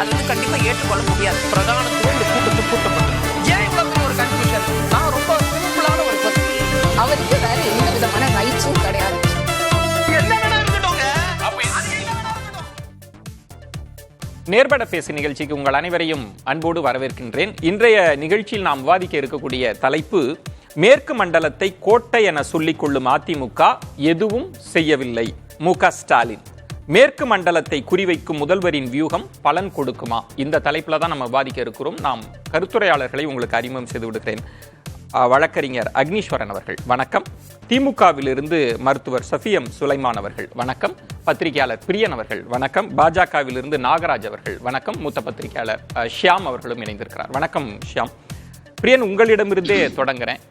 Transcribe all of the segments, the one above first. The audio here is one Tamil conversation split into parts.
அது வந்து கண்டிப்பா ஏற்றுக்கொள்ள முடியாது. பிரதானத்துவம் இந்த கூட்டத்துக்கு கூட்டப்பட்டது. ஏன் இவ்வளவு ஒரு கன்ஃபியூஷன்? நான் ரொம்ப சிம்பிளான ஒரு பர்சன். அவருக்கு வேற எந்த விதமான ரைட்ஸும் கிடையாது. நேர்பட பேசு நிகழ்ச்சிக்கு உங்கள் அனைவரையும் அன்போடு வரவேற்கின்றேன். இன்றைய நிகழ்ச்சியில் நாம் விவாதிக்க இருக்கக்கூடிய தலைப்பு, மேற்கு மண்டலத்தை கோட்டை என சொல்லிக் கொள்ளும் அதிமுக எதுவும் செய்யவில்லை. மு.க. ஸ்டாலின் மேற்கு மண்டலத்தை குறிவைக்கும் முதல்வரின் வியூகம் பலன் கொடுக்குமா? இந்த தலைப்புல தான் நம்ம விவாதிக்க இருக்கிறோம். நாம் கருத்துரையாளர்களை உங்களுக்கு அறிமுகம் செய்து விடுகிறேன். வழக்கறிஞர் அக்னீஸ்வரன் அவர்கள் வணக்கம். திமுகவிலிருந்து மருத்துவர் சஃபியம் சுலைமான் அவர்கள் வணக்கம். பத்திரிகையாளர் பிரியன் அவர்கள் வணக்கம். பாஜகவிலிருந்து நாகராஜ் அவர்கள் வணக்கம். மூத்த பத்திரிகையாளர் ஷியாம் அவர்களும் இணைந்திருக்கிறார். வணக்கம் ஷியாம். பிரியன், உங்களிடமிருந்தே தொடங்குறேன்.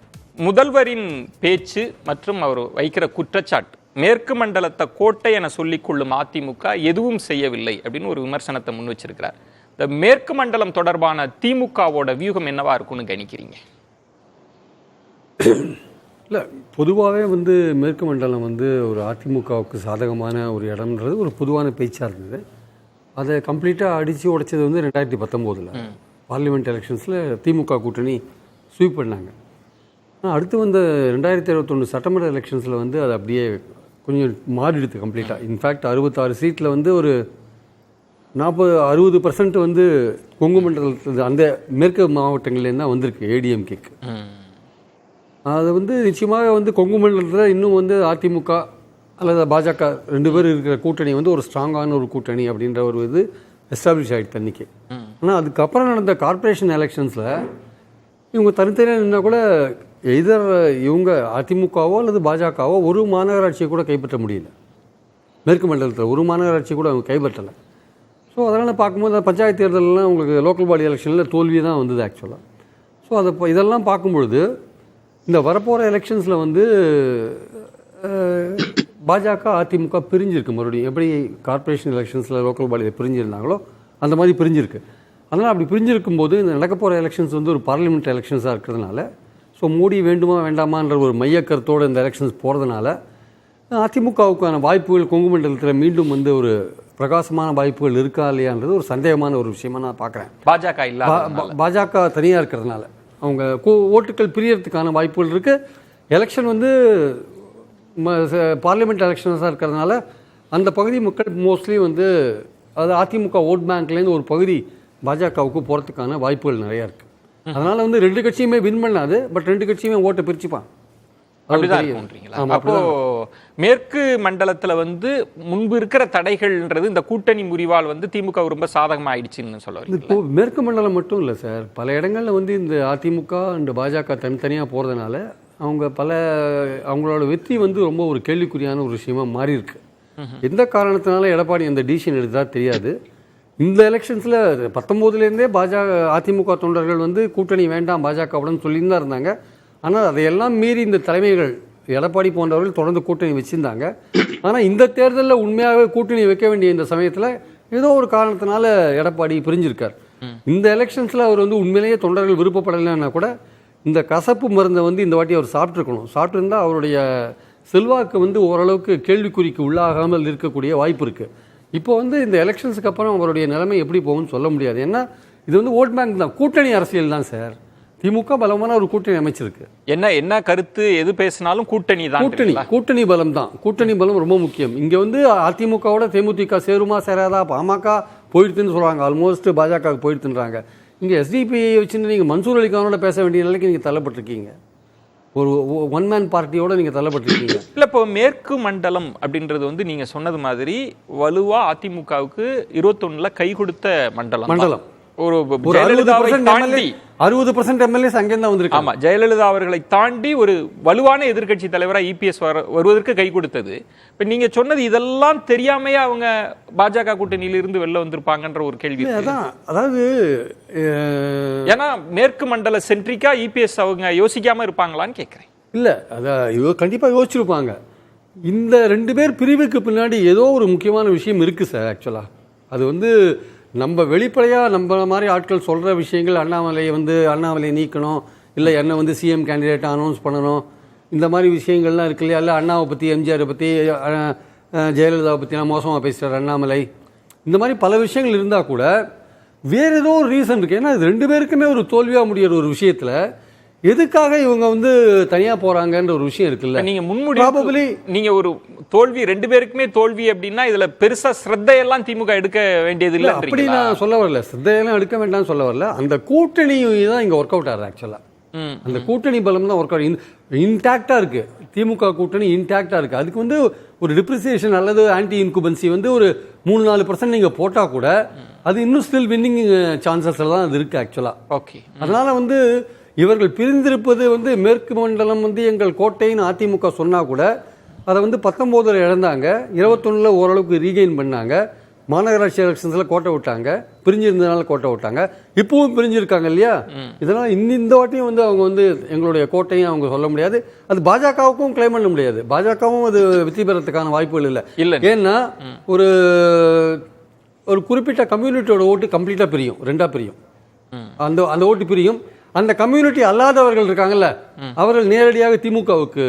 முதல்வரின் பேச்சு மற்றும் அவர் வைக்கிற குற்றச்சாட்டு, மேற்கு மண்டலத்தை கோட்டை என சொல்லிக் கொள்ளும் அதிமுக எதுவும் செய்யவில்லை அப்படின்னு ஒரு விமர்சனத்தை முன் வச்சிருக்கிறார். இந்த மேற்கு மண்டலம் தொடர்பான திமுகவோட வியூகம் என்னவா இருக்கும்னு கணிக்கிறீங்க? இல்லை, பொதுவாகவே மேற்கு மண்டலம் ஒரு அதிமுகவுக்கு சாதகமான ஒரு இடம்ன்றது ஒரு பொதுவான பேச்சாக இருந்தது. அதை கம்ப்ளீட்டாக அடித்து உடைச்சது 2019 பார்லிமெண்ட் எலெக்ஷன்ஸில் திமுக கூட்டணி ஸ்வீப் பண்ணாங்க. அடுத்து 2021 சட்டமன்ற எலெக்ஷன்ஸில் அது அப்படியே கொஞ்சம் மாறிடுது கம்ப்ளீட்டாக. இன்ஃபேக்ட் 66 சீட்டில் ஒரு 40-60% கொங்கு மண்டலத்தில் அந்த மேற்கு மாவட்டங்கள்லேருந்து தான் வந்திருக்கு ஏடிஎம்கேக்கு. அது நிச்சயமாக கொங்கு மண்டலத்தில் இன்னும் அதிமுக அல்லது பாஜக ரெண்டு பேர் இருக்கிற கூட்டணி ஒரு ஸ்ட்ராங்கான ஒரு கூட்டணி அப்படின்ற ஒரு இது எஸ்டாப்ளிஷ் ஆகிடுது அன்றைக்கி. ஆனால் அதுக்கப்புறம் நடந்த கார்பரேஷன் எலெக்ஷன்ஸில் இவங்க தனித்தனியாக நின்னால் கூட எதர் இவங்க அதிமுகவோ அல்லது பாஜகவோ ஒரு மாநகராட்சியை கூட கைப்பற்ற முடியல. மேற்கு மண்டலத்தில் ஒரு மாநகராட்சி கூட அவங்க கைப்பற்றலை. ஸோ அதனால் பார்க்கும்போது பஞ்சாயத்து தேர்தலெலாம் உங்களுக்கு லோக்கல் பாடி எலெக்ஷனில் தோல்வி தான் வந்தது ஆக்சுவலாக. ஸோ அதை இதெல்லாம் பார்க்கும்பொழுது இந்த வரப்போகிற எலெக்ஷன்ஸில் பாஜக அதிமுக பிரிஞ்சிருக்கு. மறுபடியும் எப்படி கார்பரேஷன் எலெக்ஷன்ஸில் லோக்கல் பாடியில் பிரிஞ்சிருந்தாங்களோ அந்த மாதிரி பிரிஞ்சிருக்கு. அதனால் அப்படி பிரிஞ்சிருக்கும்போது இந்த நடக்க போகிற எலெக்ஷன்ஸ் ஒரு பார்லிமெண்ட் எலெக்ஷன்ஸாக இருக்கிறதுனால, ஸோ மோடி வேண்டுமா வேண்டாமான்ற ஒரு மையக்கருத்தோடு இந்த எலெக்ஷன்ஸ் போகிறதுனால அதிமுகவுக்கான வாய்ப்புகள் கொங்கு மண்டலத்தில் மீண்டும் ஒரு பிரகாசமான வாய்ப்புகள் இருக்கா இல்லையான்றது ஒரு சந்தேகமான ஒரு விஷயமா நான் பார்க்குறேன். பாஜக தனியாக இருக்கிறதுனால அவங்க ஓட்டுகள் பிரியறதுக்கான வாய்ப்புகள் இருக்குது. எலெக்ஷன் பார்லிமெண்ட் எலெக்ஷன்ஸாக இருக்கிறதுனால அந்த பகுதி மக்கள் மோஸ்ட்லி அது அதிமுக ஓட் பேங்க்லேருந்து ஒரு பகுதி பாஜகவுக்கு போகிறதுக்கான வாய்ப்புகள் நிறையா இருக்குது. அதனால் ரெண்டு கட்சியுமே வின் பண்ணாது, பட் ரெண்டு கட்சியுமே ஓட்டை பிரிச்சுப்பான். அப்போ மேற்கு மண்டலத்துல முன்பு இருக்கிற தடைகள்ன்றது இந்த கூட்டணி முறிவால் திமுக ரொம்ப சாதகமா ஆயிடுச்சுன்னு சொல்லுவாங்க. இப்போ மேற்கு மண்டலம் மட்டும் இல்லை சார், பல இடங்கள்ல இந்த அதிமுக இந்த பாஜக தனித்தனியாக போகிறதுனால அவங்களோட வெற்றி ரொம்ப ஒரு கேள்விக்குறியான ஒரு விஷயமா மாறி இருக்கு. எந்த காரணத்தினால எடப்பாடி அந்த டிசிஷன் எடுத்தா தெரியாது. இந்த எலெக்ஷன்ஸில் 19லேருந்தே அதிமுக தொண்டர்கள் கூட்டணி வேண்டாம் பாஜகவுடன் சொல்லின்னு தான் இருந்தாங்க. ஆனால் அதையெல்லாம் மீறி இந்த தலைமைகள் எடப்பாடி போன்றவர்கள் தொடர்ந்து கூட்டணி வச்சுருந்தாங்க. ஆனால் இந்த தேர்தலில் உண்மையாகவே கூட்டணி வைக்க வேண்டிய இந்த சமயத்தில் ஏதோ ஒரு காரணத்தினால எடப்பாடி பிரிஞ்சிருக்கார். இந்த எலெக்ஷன்ஸில் அவர் உண்மையிலேயே தொண்டர்கள் விருப்பப்படலைன்னா கூட இந்த கசப்பு மருந்தை இந்த வாட்டி அவர் சாப்பிட்ருக்கணும். சாப்பிட்ருந்தால் அவருடைய செல்வாக்கு ஓரளவுக்கு கேள்விக்குறிக்கு உள்ளாகாமல் இருக்கக்கூடிய வாய்ப்பு இருக்குது. இப்போ இந்த எலெக்ஷன்ஸுக்கு அப்புறம் அவருடைய நிலைமை எப்படி போகும்னு சொல்ல முடியாது. ஏன்னா இது ஓட் பேங்க் தான், கூட்டணி அரசியல் தான் சார். திமுக பலமான ஒரு கூட்டணி அமைச்சிருக்கு. என்ன கருத்து எது பேசினாலும் கூட்டணி தான், கூட்டணி பலம் தான். கூட்டணி பலம் ரொம்ப முக்கியம். இங்கே அதிமுகவோட தேமுதிக சேருமா சேராதா, பாமக போயிடுதுன்னு சொல்கிறாங்க, ஆல்மோஸ்ட் பாஜக போயிடுதுன்றாங்க. இங்கே எஸ்டிபிஐ வச்சுன்னு நீங்கள் மன்சூர் அலிகானோட பேச வேண்டிய நிலைக்கு நீங்கள் தள்ளப்பட்டிருக்கீங்க. ஒரு ஒன் மேன் பார்ட்டியோட நீங்கள் தள்ளப்பட்டிருக்கீங்க. இல்லை, இப்போ மேற்கு மண்டலம் அப்படின்றது நீங்கள் சொன்னது மாதிரி வலுவா அதிமுகவுக்கு 21 கை கொடுத்த மண்டலம். ஒரு 60% எம்எல்ஏஸ் அங்கேருந்து வந்திருக்கு. ஆமா, ஜெயலலிதா அவர்களை தாண்டி ஒரு வலுவான எதிர்க்கட்சி தலைவராக இபிஎஸ் வருவதற்கு கை கொடுத்தது. இப்ப நீங்க சொன்னது இதெல்லாம் தெரியாமையே அவங்க பாஜக கூட்டணியில இருந்து வெளில வந்திருப்பாங்கன்ற ஒரு கேள்வி. அதாவது ஏன்னா மேற்கு மண்டல சென்ட்ரிக்கா இபிஎஸ் அவங்க யோசிக்காம இருப்பாங்களான்னு கேட்கிறேன். இல்ல, அதான் கண்டிப்பா யோசிச்சிருப்பாங்க. இந்த ரெண்டு பேர் பிரிவுக்கு பின்னாடி ஏதோ ஒரு முக்கியமான விஷயம் இருக்கு சார். ஆக்சுவலா அது நம்ம வெளிப்படையாக நம்ம மாதிரி ஆட்கள் சொல்கிற விஷயங்கள், அண்ணாமலை நீக்கணும், இல்லை என்னை சிஎம் கேண்டிடேட் அனௌன்ஸ் பண்ணணும், இந்த மாதிரி விஷயங்கள்லாம் இருக்கு இல்லையா. இல்லை அண்ணாவை பற்றி, எம்ஜிஆரை பற்றி, ஜெயலலிதாவை பற்றிலாம் மோசமாக பேசுகிறார் அண்ணாமலை, இந்த மாதிரி பல விஷயங்கள் இருந்தால் கூட வேற ஏதோ ஒரு ரீசன் இருக்கு. ஏன்னா இது 2 பேருக்குமே ஒரு தோல்வியா முடியிற ஒரு விஷயத்துல எதுக்காக இவங்க வந்து தனியா போறாங்கன்ற ஒரு விஷயம் இருக்குல்ல. நீங்க முன்முடி நீங்க ஒரு தோல்வி 2 பேருக்குமே தோல்வி அப்படின்னா இதுல பெருசா ஸ்ரத்தையெல்லாம் திமுக எடுக்க வேண்டியது இல்ல. அப்படி நான் சொல்ல வரல, ஸ்ரத்தையெல்லாம் எடுக்க வேண்டாம்னு சொல்ல வரல. அந்த கூட்டணி தான் இங்க ஒர்க் அவுட் ஆகுது. ஆக்சுவலா அந்த கூட்டணி பலம் தான் ஒர்க் அவுட் இன்டாக்டா இருக்கு. திமுக கூட்டணி இன்டாக்டா இருக்கு. அதுக்கு வந்து ஒரு டிப்ரிசியேஷன் அல்லது ஆன்டி இன்குபன்சி வந்து ஒரு 3-4% நீங்க போட்டா கூட அது இன்னும் ஸ்டில் வின்னிங் சான்சஸ்ல தான் அது இருக்கு ஆக்சுவலா. ஓகே, அதனால வந்து இவர்கள் பிரிந்திருப்பது வந்து மேற்கு மண்டலம் வந்து எங்கள் கோட்டைன்னு அதிமுக சொன்னா கூட அதை வந்து 19 இழந்தாங்க, 21 ஓரளவுக்கு ரீகெயின் பண்ணாங்க. மாநகராட்சி எலெக்ஷன்ஸ்ல கோட்டை விட்டாங்க, பிரிஞ்சிருந்ததுனால கோட்டை விட்டாங்க, இப்பவும் பிரிஞ்சிருக்காங்க இல்லையா. இதனால இந்த வாட்டியும் வந்து அவங்க வந்து எங்களுடைய கோட்டையும் அவங்க சொல்ல முடியாது. அது பாஜகவுக்கும் கிளைம் பண்ண முடியாது. பாஜகவும் அது வெற்றி பெறத்துக்கான வாய்ப்புகள் இல்லை. ஏன்னா ஒரு ஒரு குறிப்பிட்ட கம்யூனிட்டியோட ஓட்டு கம்ப்ளீட்டா பிரியும், 2ஆ பிரியும். அந்த ஓட்டு பிரியும். அந்த கம்யூனிட்டி அல்லாதவர்கள் இருக்காங்கல்ல, அவர்கள் நேரடியாக திமுகவுக்கு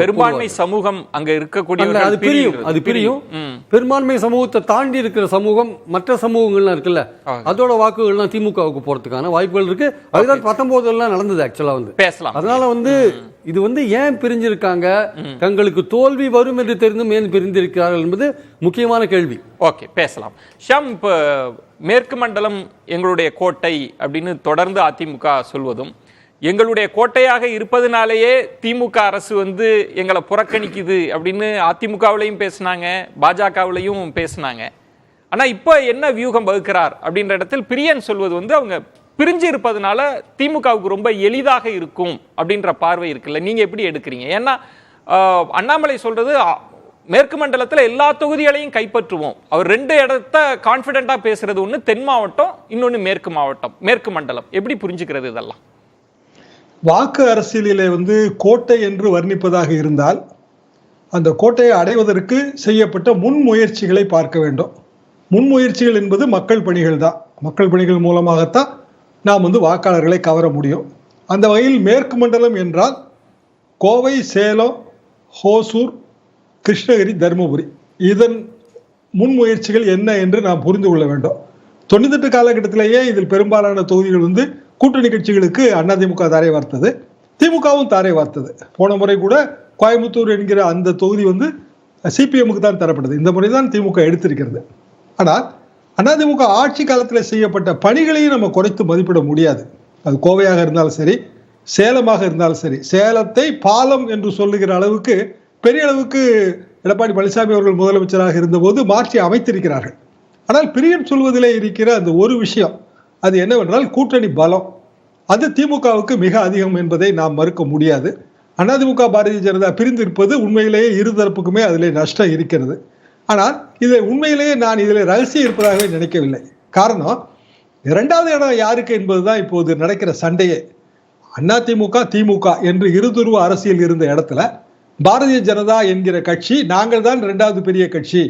பெரும்பான்மை சமூகம் அங்க இருக்கக்கூடிய அது பிரியும். பெரும்பான்மை சமூகத்தை தாண்டி இருக்கிற சமூகம், மற்ற சமூகங்கள்லாம் இருக்குல்ல, அதோட வாக்குகள்லாம் திமுகவுக்கு போறதுக்கான வாய்ப்புகள் இருக்கு. அதுதான் 19 நடந்தது ஆக்சுவலா வந்து பேசலாம். அதனால வந்து இது வந்து ஏன் பிரிஞ்சிருக்காங்க, தங்களுக்கு தோல்வி வரும் என்று தெரிந்தும் ஏன் பிரிந்திருக்கிறார்கள் என்பது முக்கியமான கேள்வி. ஓகே, பேசலாம். ஷாம், இப்போ மேற்கு மண்டலம் எங்களுடைய கோட்டை அப்படின்னு தொடர்ந்து அதிமுக சொல்வதும், எங்களுடைய கோட்டையாக இருப்பதனாலேயே திமுக அரசு வந்து எங்களை புறக்கணிக்குது அப்படின்னு அதிமுகவிலையும் பேசினாங்க, பாஜகவிலையும் பேசினாங்க. ஆனா இப்போ என்ன வியூகம் வகுக்கிறார் அப்படின்ற இடத்தில் பிரியன் சொல்வது வந்து அவங்க பிரிஞ்சு இருப்பதனால திமுகவுக்கு ரொம்ப எளிதாக இருக்கும் அப்படின்ற பார்வை இருக்குல்ல, நீங்க எப்படி எடுக்கிறீங்க? ஏன்னா அண்ணாமலை சொல்றது மேற்கு மண்டலத்தில் எல்லா தொகுதிகளையும் கைப்பற்றுவோம். அவர் 2 இடத்த கான்பிடென்டா பேசுறது, ஒன்று தென் மாவட்டம், இன்னொன்று மேற்கு மாவட்டம், மேற்கு மண்டலம். எப்படி புரிஞ்சுக்கிறது இதெல்லாம்? வாக்கு அரசியலிலே வந்து கோட்டை என்று வர்ணிப்பதாக இருந்தால் அந்த கோட்டையை அடைவதற்கு செய்யப்பட்ட முன்முயற்சிகளை பார்க்க வேண்டும். முன்முயற்சிகள் என்பது மக்கள் பணிகள் தான். மக்கள் பணிகள் மூலமாகத்தான் நாம் வந்து வாக்காளர்களை கவர முடியும். அந்த வகையில் மேற்கு மண்டலம் என்றால் கோவை, சேலம், ஹோசூர், கிருஷ்ணகிரி, தருமபுரி, இதன் முன்முயற்சிகள் என்ன என்று நாம் புரிந்து கொள்ள வேண்டும். 98 காலகட்டத்திலேயே இதில் பெரும்பாலான தொகுதிகள் வந்து கூட்டணி கட்சிகளுக்கு அதிமுக தாரை வார்த்தது, திமுகவும் தாரை வார்த்தது. போன முறை கூட கோயம்புத்தூர் என்கிற அந்த தொகுதி வந்து சிபிஎம்முக்கு தான் தரப்பட்டது. இந்த முறை தான் திமுக எடுத்திருக்கிறது. ஆனால் அதிமுக ஆட்சி காலத்தில் செய்யப்பட்ட பணிகளையும் நம்ம குறைத்து மதிப்பிட முடியாது. அது கோவையாக இருந்தாலும் சரி, சேலமாக இருந்தாலும் சரி. சேலத்தை பாலம் என்று சொல்லுகிற அளவுக்கு பெரிய அளவுக்கு எடப்பாடி பழனிசாமி அவர்கள் முதலமைச்சராக இருந்தபோது மாற்றி அமைத்திருக்கிறார்கள். ஆனால் பிரியன் சொல்வதிலே இருக்கிற அந்த ஒரு விஷயம், அது என்னவென்றால் கூட்டணி பலம். அது திமுகவுக்கு மிக அதிகம் என்பதை நாம் மறுக்க முடியாது. அதிமுக பாரதிய ஜனதா பிரிந்திருப்பது உண்மையிலேயே இருதரப்புக்குமே அதிலே நஷ்டம் இருக்கிறது. ஆனால் இதை உண்மையிலேயே நான் இதில் ரகசியம் இருப்பதாகவே நினைக்கவில்லை. காரணம், 2வது இடம் யாருக்கு என்பதுதான் இப்போது நடக்கிற சண்டையே. அதிமுக, திமுக என்று இருதுருவ அரசியல் இருந்த இடத்துல பாரதிய ஜனதா என்கிற கட்சி, நாங்கள் தான் 2வது பெரிய கட்சி,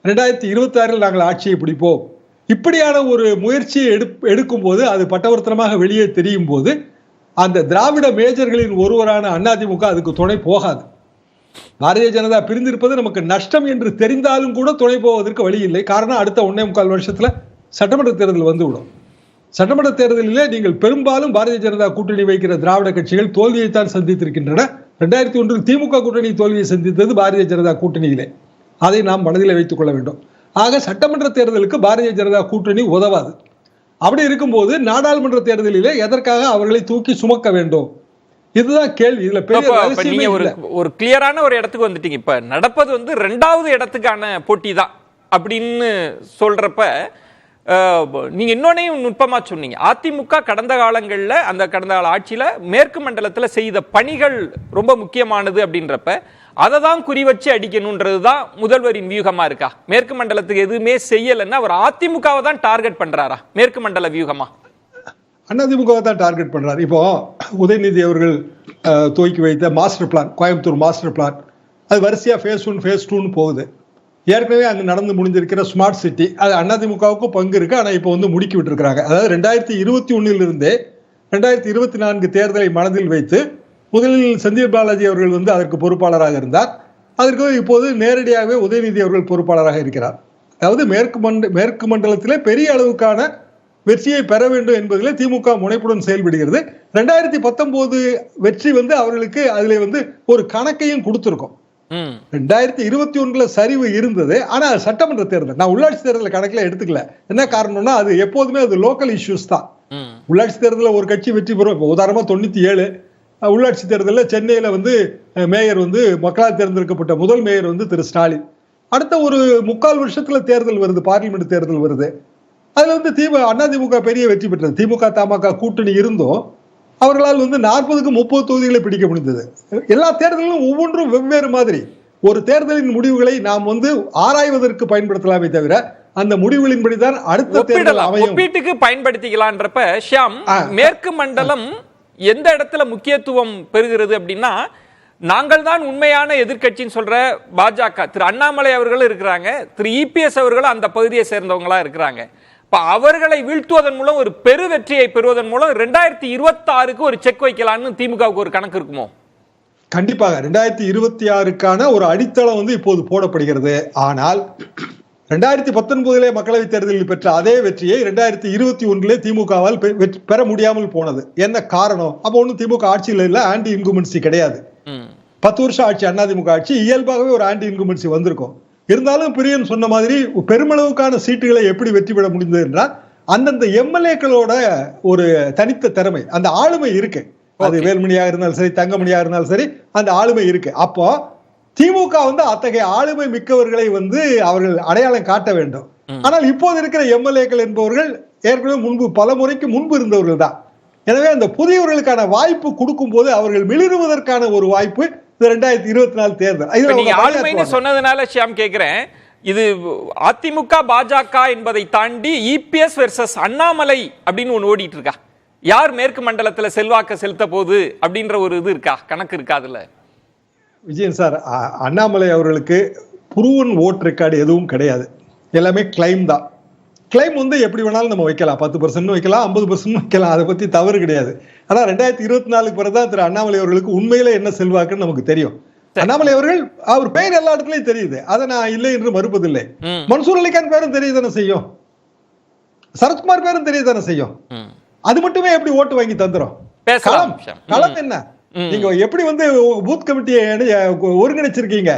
2026 நாங்கள் ஆட்சியை பிடிப்போம், இப்படியான ஒரு முயற்சியை எடுக்கும் போது, அது பட்டவர்த்தனமாக வெளியே தெரியும் போது, அந்த திராவிட மேஜர்களின் ஒருவரான அதிமுக அதுக்கு துணை போகாது. பாரதிய ஜனதா பிரிந்திருப்பது நமக்கு நஷ்டம் என்று தெரிந்தாலும் கூட துணை போவதற்கு வழி இல்லை. காரணம், அடுத்த 1.25 வருஷத்துல சட்டமன்ற தேர்தல் வந்துவிடும். சட்டமன்ற தேர்தலிலே நீங்கள் பெரும்பாலும் பாரதிய ஜனதா கூட்டணி வைக்கிற திராவிட கட்சிகள் தோல்வியைத்தான் சந்தித்திருக்கின்றன. 2001 திமுக கூட்டணி தோல்வியை சந்தித்தது பாரதிய ஜனதா கூட்டணியிலே. அதை நாம் மனதில் வைத்துக் கொள்ள வேண்டும். ஆக சட்டமன்ற தேர்தலுக்கு பாரதிய ஜனதா கூட்டணி உதவாது. அப்படி இருக்கும்போது நாடாளுமன்ற தேர்தலிலே எதற்காக அவர்களை தூக்கி சுமக்க வேண்டும்? இதுதான் கேள்வி. இதுல பெரிய ஒரு கிளியரான ஒரு இடத்துக்கு வந்துட்டீங்க. இப்ப நடப்பது வந்து 2வது இடத்துக்கான போட்டி தான் அப்படின்னு சொல்றப்ப நீங்க இன்னொன்னையும் நுட்பமா சொன்னீங்க. அதிமுக கடந்த காலங்கள்ல, அந்த கடந்த கால ஆட்சியில மேற்கு மண்டலத்துல செய்த பணிகள் ரொம்ப முக்கியமானது அப்படின்றப்ப அதை தான் குறி வச்சு அடிக்கணும்ன்றதுதான் முதல்வரின் வியூகமா இருக்கா? மேற்கு மண்டலத்துக்கு எதுவுமே செய்யலைன்னா அவர் அதிமுகவை தான் டார்கெட் பண்றாரா மேற்கு மண்டல வியூகமா? அதிமுகவை தான் டார்கெட் பண்றாரு. இப்போ உதயநிதி அவர்கள் துவக்கி வைத்த master plan, Coimbatore master plan, அது வரிசையா phase 1 phase 2 போகுது. ஏற்கனவே அங்கு நடந்து முடிஞ்சிருக்கிற ஸ்மார்ட் சிட்டி, அது அதிமுகவுக்கும் பங்கு இருக்கு. ஆனா இப்போ வந்து முடுக்கி விட்டு இருக்காங்க. அதாவது 2021 2024 தேர்தலை மனதில் வைத்து முதலில் செந்தில் பாலாஜி அவர்கள் வந்து அதற்கு பொறுப்பாளராக இருந்தார். அதற்கு இப்போது நேரடியாகவே உதயநிதி அவர்கள் பொறுப்பாளராக இருக்கிறார். அதாவது மேற்கு மண்டலத்திலே பெரிய அளவுக்கான வெற்றியை பெற வேண்டும் என்பதிலே திமுக முனைப்புடன் செயல்படுகிறது. 2019 வெற்றி வந்து அவர்களுக்கு அதுல வந்து ஒரு கணக்கையும் கொடுத்திருக்கும். 2021 சரிவு இருந்தது. ஆனா சட்டமன்ற தேர்தல், நான் உள்ளாட்சி தேர்தல் கணக்குல எடுத்துக்கல. என்ன காரணம்னா அது எப்போதுமே அது லோக்கல் இஷ்யூஸ் தான். உள்ளாட்சி தேர்தலில் ஒரு கட்சி வெற்றி பெறும். உதாரணமா 97 உள்ளாட்சி தேர்தலில் சென்னையில வந்து மேயர் வந்து மக்களால் தேர்ந்தெடுக்கப்பட்ட முதல் மேயர் வந்து திரு ஸ்டாலின். அடுத்த ஒரு 3/4 வருஷத்துல தேர்தல் வருது, பார்லிமெண்ட் தேர்தல் வருது. அதுல வந்து அதிமுக பெரிய வெற்றி பெற்றது. திமுக தமாக கூட்டணி இருந்தும் அவர்களால் வந்து 40க்கு 30 தொகுதிகளை பிடிக்க முடிந்தது. எல்லா தேர்தலும் ஒவ்வொன்றும் வெவ்வேறு மாதிரி. ஒரு தேர்தலின் முடிவுகளை நாம் வந்து ஆராய்வதற்கு பயன்படுத்தலாமே தவிர அந்த முடிவுகளின்படிதான் அடுத்த தேர்தல் அமையும். ஒப்பீட்டுக்கு பயன்படுத்திக்கலான்றப்ப ஷியாம், மேற்கு மண்டலம் எந்த இடத்துல முக்கியத்துவம் பெறுகிறது அப்படின்னா, நாங்கள் தான் உண்மையான எதிர்க்கட்சின்னு சொல்ற பாஜக திரு அண்ணாமலை அவர்கள் இருக்கிறாங்க, திரு இபிஎஸ் அவர்கள் அந்த பகுதியை சேர்ந்தவங்களா இருக்கிறாங்க. அவர்களை வீழ்த்துவதன் மூலம் ஒரு பெரு வெற்றியை பெறுவதன் மூலம் 2026க்கு ஒரு செக் வைக்கலாம்னு திமுகவுக்கு ஒரு கணக்கு இருக்குமோ? கண்டிப்பாக 2026க்கான ஒரு அடித்தளம் வந்து இப்போது போடப்படுகிறது. ஆனால் 2019 மக்களவை தேர்தலில் பெற்ற அதே வெற்றியை 2021 திமுகவால் பெற முடியாமல் போனது. என்ன காரணம்? அப்போ ஒன்றும் திமுக ஆட்சியில் இல்ல, ஆன்டி இன்குமென்சி கிடையாது. 10 வருஷம் ஆட்சி அதிமுக ஆட்சி, இயல்பாகவே ஒரு ஆன்டி இன்குமென்சி வந்திருக்கும். இருந்தாலும் பிரியன் சொன்ன மாதிரி பெருமளவுக்கான சீட்டுகளை எப்படி வெற்றி பெற முடிந்தது என்றால் அந்தந்த எம்எல்ஏக்களோட ஒரு தனித்த திறமை, அந்த ஆளுமை இருக்கு. அது வேல்மணியா இருந்தாலும் சரி, தங்கமணியா இருந்தாலும் சரி, அந்த ஆளுமை இருக்கு. அப்போ திமுக வந்து அத்தகைய ஆளுமை மிக்கவர்களை வந்து அவர்கள் அடையாளம் காட்ட வேண்டும். ஆனால் இப்போது இருக்கிற எம்எல்ஏக்கள் என்பவர்கள் ஏற்கனவே பல முறைக்கு முன்பு இருந்தவர்கள் தான். எனவே அந்த புதியவர்களுக்கான வாய்ப்பு கொடுக்கும் போது அவர்கள் மிளிருவதற்கான ஒரு வாய்ப்பு 2024 தேர்தல். சொன்னதுனால ஷியாம் கேக்குறேன், இது அதிமுக பாஜக என்பதை தாண்டி இபிஎஸ் வெர்சஸ் அண்ணாமலை அப்படின்னு ஒன்று ஓடிட்டு இருக்கா? யார் மேற்கு மண்டலத்துல செல்வாக்க செலுத்த போகுது அப்படின்ற ஒரு இது இருக்கா, கணக்கு இருக்கா? அதுல விஜயன் சார், அண்ணாமலை அவர்களுக்கு ப்ரூவன் ஓட் ரெக்கார்டு எதுவும் கிடையாது. எல்லாமே கிளைம் தான். கிளைம் வந்து எப்படி வேணாலும் நம்ம வைக்கலாம், 10% வைக்கலாம், 50% வைக்கலாம், அதை பத்தி தவறு கிடையாது. ஆனா 2024 பிறகுதான் திரு அண்ணாமலை அவர்களுக்கு உண்மையில என்ன செல்வாக்குன்னு நமக்கு தெரியும். அண்ணாமலை அவர்கள் அவர் பெயர் எல்லா இடத்துலயும் தெரியுது, அதை நான் இல்லை என்று மறுப்பதில்லை. மன்சூர் அலிகான் பேரும் தெரியதானே செய்யும், சரத்குமார் பேரும் தெரியதானே செய்யும். அது மட்டுமே எப்படி ஓட்டு வாங்கி தந்துரும்? களம் என்ன? நீங்க எப்படி வந்து பூத் கமிட்டியை ஒருங்கிணைச்சிருக்கீங்க?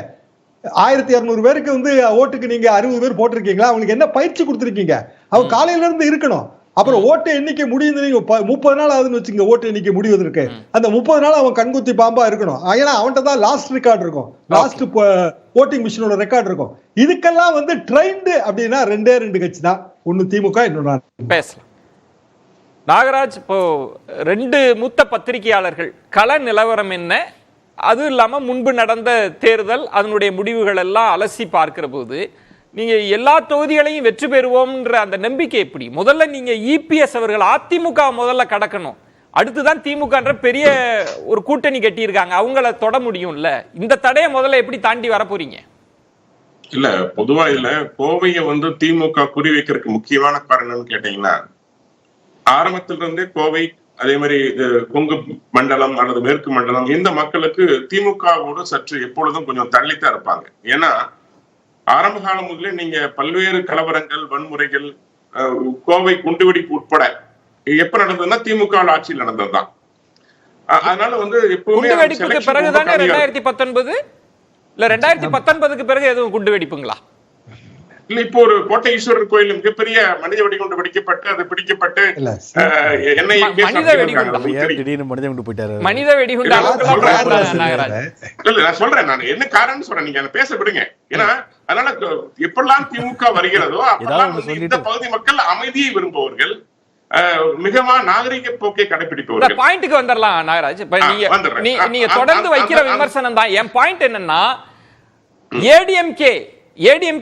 1200 பேருக்கு வந்து ஓட்டுக்கு நீங்க 60 பேர் போட்டிருக்கீங்களா? அவங்களுக்கு என்ன பயிற்சி கொடுத்துருக்கீங்க? அவங்க காலையில இருந்து இருக்கணும். அப்புறம் ஓட்டு எண்ணிக்கை முடியுது, நீங்க 30 நாள் ஆகுதுன்னு வச்சுங்க ஓட்டு எண்ணிக்கை முடிவதற்கு. அந்த 30 நாள் அவன் கண்குத்தி பாம்பா இருக்கணும். ஏன்னா அவன்கிட்ட தான் லாஸ்ட் ரெக்கார்டு இருக்கும், லாஸ்ட் ஓட்டிங் மிஷினோட ரெக்கார்டு இருக்கும். இதுக்கெல்லாம் வந்து ட்ரெயின்டு அப்படின்னா 2 கட்சி தான், ஒன்னு திமுக, இன்னொன்னு பேசலாம். நாகராஜ், இப்போ 2 மூத்த பத்திரிகையாளர்கள் கள நிலவரம் என்ன, அதுவும் இல்லாம முன்பு நடந்த தேர்தல் அதனுடைய முடிவுகள் எல்லாம் அலசி பார்க்கிற போது நீங்க எல்லா தொகுதிகளையும் வெற்றி பெறுவோம்ன்ற அந்த நம்பிக்கை எப்படி? முதல்ல நீங்க இபிஎஸ் அவர்கள் அதிமுக முதல்ல கடக்கணும், அடுத்துதான் திமுக பெரிய ஒரு கூட்டணி கட்டி இருக்காங்க, அவங்கள தொட முடியும்ல. இந்த தடையை முதல்ல எப்படி தாண்டி வர போறீங்க? இல்ல, பொதுவா இல்ல, கோவையை வந்து திமுக குறிவைக்கிறதுக்கு முக்கியமான காரணம்னு கேட்டீங்கன்னா, ஆரம்பத்திலிருந்தே கோவை, அதே மாதிரி கொங்கு மண்டலம் அல்லது மேற்கு மண்டலம், இந்த மக்களுக்கு திமுகவோடு சற்று எப்பொழுதும் கொஞ்சம் தள்ளித்தான் இருப்பாங்க. ஏன்னா ஆரம்ப காலம் முதலே நீங்க பல்வேறு கலவரங்கள், வன்முறைகள், கோவை குண்டுவெடிப்பு உட்பட எப்ப நடந்ததுன்னா திமுக ஆட்சியில் நடந்ததுதான். அதனால வந்து எப்பவுமே பிறகுதானே 2019 இல்ல 2019க்கு பிறகு எதுவும் குண்டு வெடிப்புங்களா? இல்ல, இப்போ ஒரு கோட்டை ஈஸ்வரர் கோயில் மிகப்பெரிய மனித வெடிகுண்டு வெடிக்கப்பட்டு அது பிடிக்கப்பட்டு மனித வெடிகுண்டு இல்ல, நான் சொல்றேன், நான் என்ன காரணம் சொல்றேன், நீங்க பேச விடுங்க. ஏன்னா அதனால எப்பெல்லாம் திமுக வருகிறதோ அப்பெல்லாம் இந்த பகுதி மக்கள் அமைதியை விரும்புவர்கள், மிகமா நாகரிக போக்கை கடைபிடிப்பவர்கள். பாயிண்ட்க்கு வந்துடலாம் நாகராஜ். நீங்க தொடர்ந்து வைக்கிற விமர்சனம் தான். என் பாயிண்ட் என்னன்னா, ஏடிஎம்கே